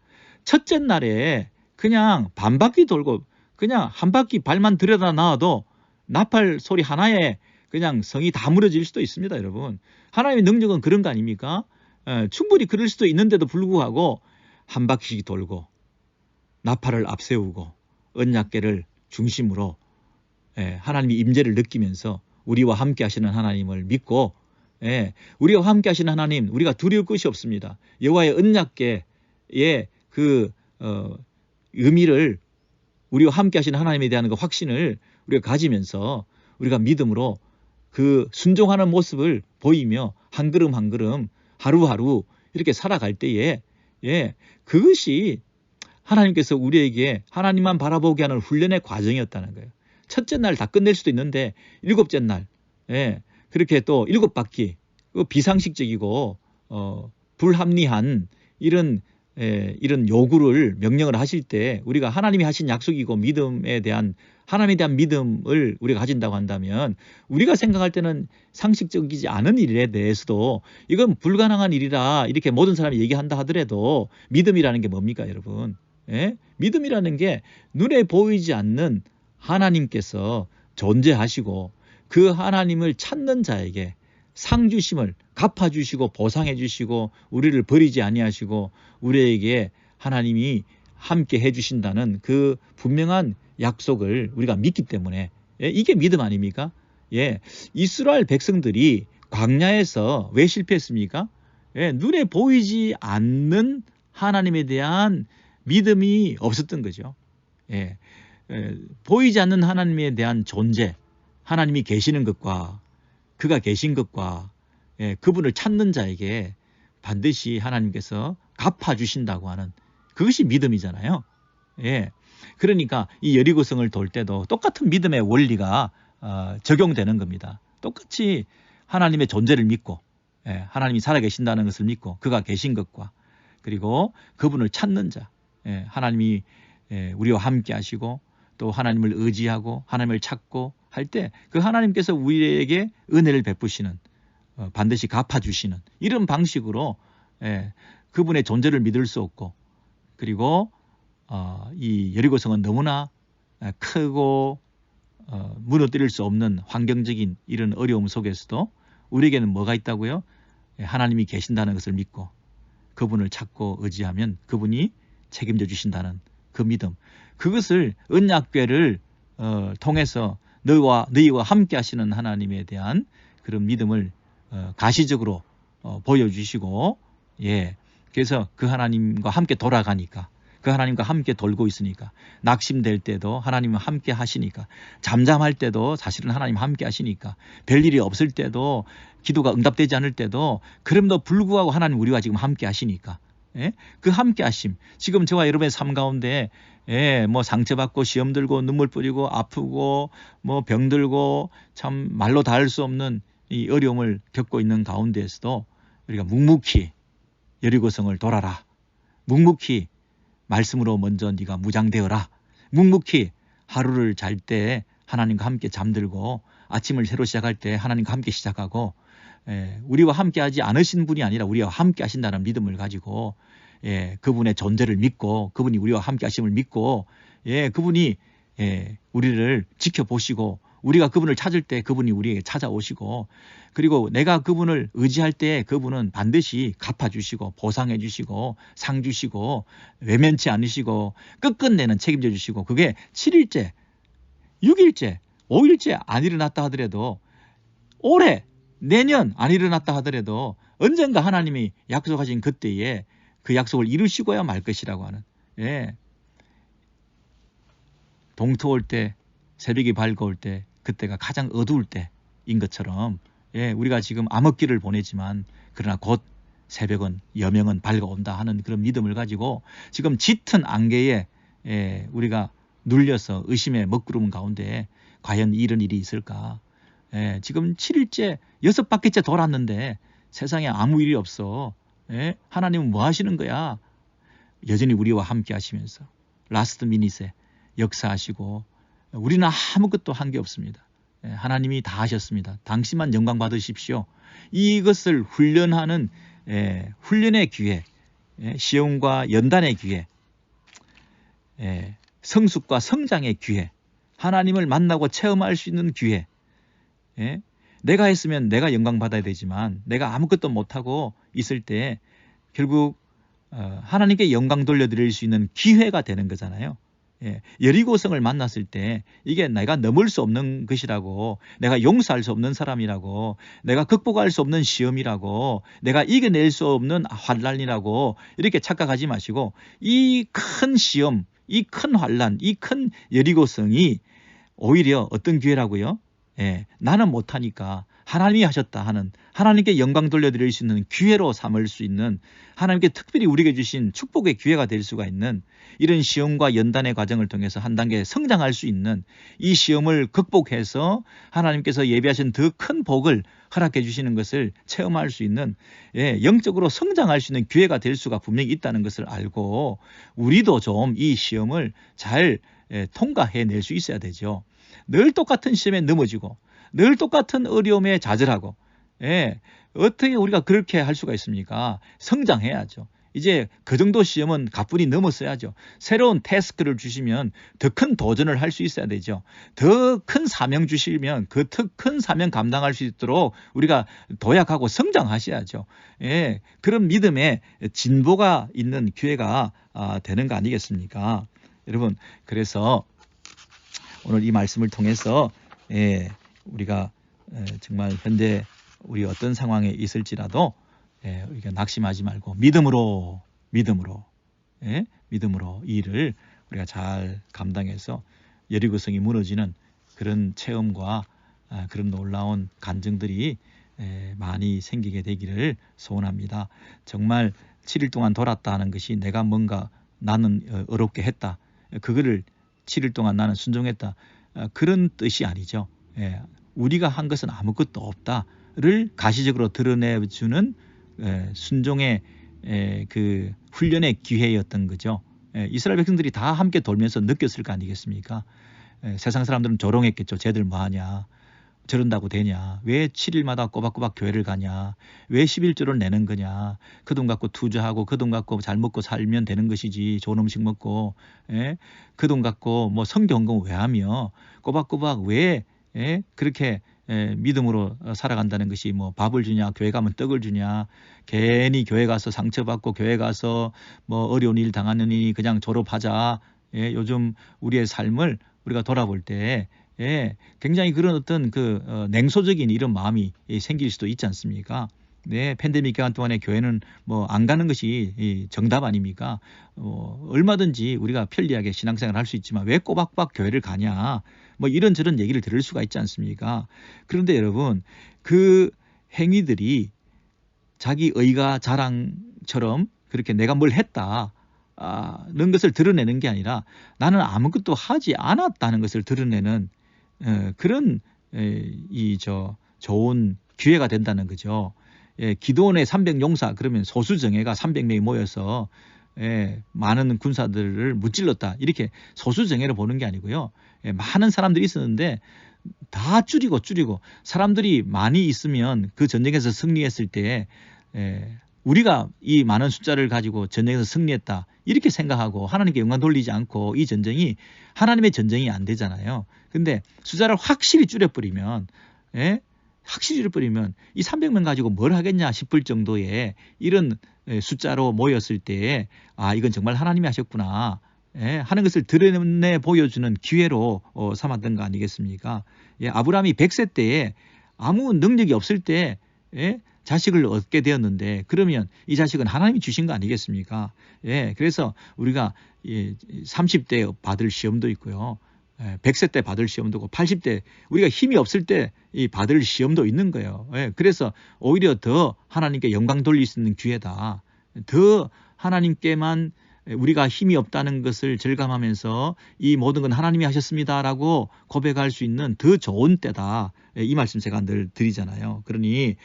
첫째 날에 그냥 반 바퀴 돌고 그냥 한 바퀴 발만 들여다 놔도 나팔 소리 하나에 그냥 성이 다 무너질 수도 있습니다, 여러분. 하나님의 능력은 그런 거 아닙니까? 충분히 그럴 수도 있는데도 불구하고 한 바퀴씩 돌고 나팔을 앞세우고 언약궤를 중심으로 하나님의 임재를 느끼면서 우리와 함께 하시는 하나님을 믿고 우리와 함께 하시는 하나님, 우리가 두려울 것이 없습니다. 여호와의 언약궤의 그 의미를 우리와 함께 하시는 하나님에 대한 그 확신을 우리가 가지면서 우리가 믿음으로 그 순종하는 모습을 보이며 한 걸음 한 걸음 하루하루 이렇게 살아갈 때에 그것이 하나님께서 우리에게 하나님만 바라보게 하는 훈련의 과정이었다는 거예요. 첫째 날 다 끝낼 수도 있는데 일곱째 날 그렇게 또 7바퀴 비상식적이고 불합리한 이런 요구를 명령을 하실 때 우리가 하나님이 하신 약속이고 믿음에 대한 하나님에 대한 믿음을 우리가 가진다고 한다면 우리가 생각할 때는 상식적이지 않은 일에 대해서도 이건 불가능한 일이라 이렇게 모든 사람이 얘기한다 하더라도 믿음이라는 게 뭡니까, 여러분? 믿음이라는 게 눈에 보이지 않는 하나님께서 존재하시고 그 하나님을 찾는 자에게 상 주심을 갚아주시고 보상해주시고 우리를 버리지 아니하시고 우리에게 하나님이 함께 해주신다는 그 분명한 약속을 우리가 믿기 때문에 이게 믿음 아닙니까? 이스라엘 백성들이 광야에서 왜 실패했습니까? 눈에 보이지 않는 하나님에 대한 믿음이 없었던 거죠. 보이지 않는 하나님에 대한 존재, 하나님이 계시는 것과 그가 계신 것과 그분을 찾는 자에게 반드시 하나님께서 갚아주신다고 하는 그것이 믿음이잖아요. 그러니까 이 여리고성을 돌 때도 똑같은 믿음의 원리가 적용되는 겁니다. 똑같이 하나님의 존재를 믿고 하나님이 살아계신다는 것을 믿고 그가 계신 것과 그리고 그분을 찾는 자, 하나님이 우리와 함께 하시고 또 하나님을 의지하고 하나님을 찾고 할 때 그 하나님께서 우리에게 은혜를 베푸시는 반드시 갚아주시는 이런 방식으로 그분의 존재를 믿을 수 없고 그리고 이 여리고성은 너무나 크고 무너뜨릴 수 없는 환경적인 이런 어려움 속에서도 우리에게는 뭐가 있다고요? 하나님이 계신다는 것을 믿고 그분을 찾고 의지하면 그분이 책임져 주신다는 그 믿음, 그것을 언약궤를 통해서 너희와 함께 하시는 하나님에 대한 그런 믿음을 가시적으로 보여주시고 그래서 그 하나님과 함께 돌아가니까 그 하나님과 함께 돌고 있으니까 낙심될 때도 하나님과 함께 하시니까 잠잠할 때도 사실은 하나님 함께 하시니까 별일이 없을 때도 기도가 응답되지 않을 때도 그럼에도 불구하고 하나님 우리와 지금 함께 하시니까 그 함께 하심 지금 저와 여러분의 삶 가운데 뭐 상처받고 시험 들고 눈물 뿌리고 아프고 뭐 병들고 참 말로 닿을 수 없는 이 어려움을 겪고 있는 가운데에서도 우리가 묵묵히 여리고성을 돌아라. 묵묵히 말씀으로 먼저 네가 무장되어라. 묵묵히 하루를 잘 때 하나님과 함께 잠들고 아침을 새로 시작할 때 하나님과 함께 시작하고 우리와 함께 하지 않으신 분이 아니라 우리와 함께 하신다는 믿음을 가지고 그분의 존재를 믿고 그분이 우리와 함께 하심을 믿고 그분이 우리를 지켜보시고 우리가 그분을 찾을 때 그분이 우리에게 찾아오시고, 그리고 내가 그분을 의지할 때 그분은 반드시 갚아주시고 보상해 주시고 상 주시고 외면치 않으시고 끝끝내는 책임져 주시고, 그게 7일째, 6일째, 5일째 안 일어났다 하더라도, 올해, 내년 안 일어났다 하더라도 언젠가 하나님이 약속하신 그때에 그 약속을 이루시고야 말 것이라고 하는, 예. 동토 올 때, 새벽이 밝아올 때, 그때가 가장 어두울 때인 것처럼, 예, 우리가 지금 암흑기를 보내지만 그러나 곧 새벽은, 여명은 밝아온다 하는 그런 믿음을 가지고 지금 짙은 안개에, 예, 우리가 눌려서 의심의 먹구름 가운데 과연 이런 일이 있을까? 예, 지금 7일째, 6바퀴째 돌았는데 세상에 아무 일이 없어. 예, 하나님은 뭐 하시는 거야? 여전히 우리와 함께 하시면서 라스트 미닛에 역사하시고, 우리는 아무것도 한 게 없습니다. 하나님이 다 하셨습니다. 당신만 영광 받으십시오. 이것을 훈련하는, 훈련의 기회, 시험과 연단의 기회, 성숙과 성장의 기회, 하나님을 만나고 체험할 수 있는 기회. 내가 했으면 내가 영광 받아야 되지만 내가 아무것도 못하고 있을 때 결국 하나님께 영광 돌려드릴 수 있는 기회가 되는 거잖아요. 여리고성을 만났을 때 이게 내가 넘을 수 없는 것이라고, 내가 용서할 수 없는 사람이라고, 내가 극복할 수 없는 시험이라고, 내가 이겨낼 수 없는 환난이라고 이렇게 착각하지 마시고, 이 큰 시험, 이 큰 환난, 이 큰 여리고성이 오히려 어떤 기회라고요? 나는 못하니까 하나님이 하셨다 하는, 하나님께 영광 돌려드릴 수 있는 기회로 삼을 수 있는, 하나님께 특별히 우리에게 주신 축복의 기회가 될 수가 있는 이런 시험과 연단의 과정을 통해서 한 단계 성장할 수 있는, 이 시험을 극복해서 하나님께서 예비하신 더 큰 복을 허락해 주시는 것을 체험할 수 있는, 영적으로 성장할 수 있는 기회가 될 수가 분명히 있다는 것을 알고 우리도 좀 이 시험을 잘 통과해낼 수 있어야 되죠. 늘 똑같은 시험에 넘어지고 늘 똑같은 어려움에 좌절하고, 어떻게 우리가 그렇게 할 수가 있습니까? 성장해야죠. 이제 그 정도 시험은 가뿐히 넘었어야죠. 새로운 태스크를 주시면 더 큰 도전을 할 수 있어야 되죠. 더 큰 사명 주시면 그 더 큰 사명 감당할 수 있도록 우리가 도약하고 성장하셔야죠. 그런 믿음에 진보가 있는 기회가 되는 거 아니겠습니까? 여러분, 그래서 오늘 이 말씀을 통해서 우리가 정말 현재 우리 어떤 상황에 있을지라도 우리가 낙심하지 말고 믿음으로 이 일을 우리가 잘 감당해서 여리고성이 무너지는 그런 체험과 그런 놀라운 간증들이 많이 생기게 되기를 소원합니다. 정말 7일 동안 돌았다 하는 것이 내가 뭔가 나는 어렵게 했다, 그거를 7일 동안 나는 순종했다, 그런 뜻이 아니죠. 우리가 한 것은 아무것도 없다를 가시적으로 드러내주는 순종의 그 훈련의 기회였던 거죠. 이스라엘 백성들이 다 함께 돌면서 느꼈을 거 아니겠습니까? 세상 사람들은 조롱했겠죠. 쟤들 뭐하냐, 저런다고 되냐, 왜 7일마다 꼬박꼬박 교회를 가냐, 왜 11조를 내는 거냐, 그 돈 갖고 투자하고 그 돈 갖고 잘 먹고 살면 되는 것이지, 좋은 음식 먹고, 그 돈 갖고 뭐 성경공 왜 하며 꼬박꼬박 왜 그렇게 믿음으로 살아간다는 것이, 뭐 밥을 주냐, 교회 가면 떡을 주냐, 괜히 교회 가서 상처받고 교회 가서 뭐 어려운 일 당하느니 그냥 졸업하자. 요즘 우리의 삶을 우리가 돌아볼 때 굉장히 그런 어떤 냉소적인 이런 마음이 생길 수도 있지 않습니까? 팬데믹 기간 동안에 교회는 뭐 안 가는 것이 정답 아닙니까? 얼마든지 우리가 편리하게 신앙생활을 할 수 있지만 왜 꼬박꼬박 교회를 가냐, 뭐 이런저런 얘기를 들을 수가 있지 않습니까? 그런데 여러분, 그 행위들이 자기 의가 자랑처럼 그렇게 내가 뭘 했다 는 것을 드러내는 게 아니라 나는 아무것도 하지 않았다는 것을 드러내는 그런 좋은 기회가 된다는 거죠. 기드온의 300용사, 그러면 소수정예가 300명이 모여서 많은 군사들을 무찔렀다, 이렇게 소수정예를 보는 게 아니고요. 많은 사람들이 있었는데 다 줄이고 사람들이 많이 있으면 그 전쟁에서 승리했을 때 우리가 이 많은 숫자를 가지고 전쟁에서 승리했다, 이렇게 생각하고 하나님께 영광 돌리지 않고 이 전쟁이 하나님의 전쟁이 안 되잖아요. 근데 숫자를 확실히 줄여버리면, 예? 확실히 줄여버리면 이 300명 가지고 뭘 하겠냐 싶을 정도의 이런 숫자로 모였을 때, 아, 이건 정말 하나님이 하셨구나, 예? 하는 것을 드러내 보여주는 기회로 삼았던 거 아니겠습니까? 예, 아브라함이 100세 때에 아무 능력이 없을 때, 예? 자식을 얻게 되었는데, 그러면 이 자식은 하나님이 주신 거 아니겠습니까? 예, 그래서 우리가 30대 받을 시험도 있고요. 100세 때 받을 시험도 있고 80대 우리가 힘이 없을 때 이 받을 시험도 있는 거예요. 예, 그래서 오히려 더 하나님께 영광 돌릴 수 있는 기회다. 더 하나님께만 우리가 힘이 없다는 것을 절감하면서 이 모든 건 하나님이 하셨습니다라고 고백할 수 있는 더 좋은 때다. 이 말씀 제가 늘 드리잖아요. 그러니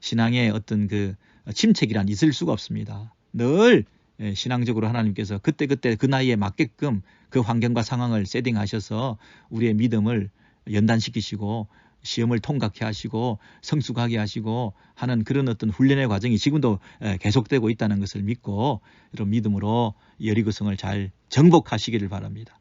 신앙의 어떤 그 침체기란 있을 수가 없습니다. 늘 신앙적으로 하나님께서 그때그때 그 나이에 맞게끔 그 환경과 상황을 세팅하셔서 우리의 믿음을 연단시키시고 시험을 통과케 하시고 성숙하게 하시고 하는 그런 어떤 훈련의 과정이 지금도 계속되고 있다는 것을 믿고 이런 믿음으로 여리고성을 잘 정복하시기를 바랍니다.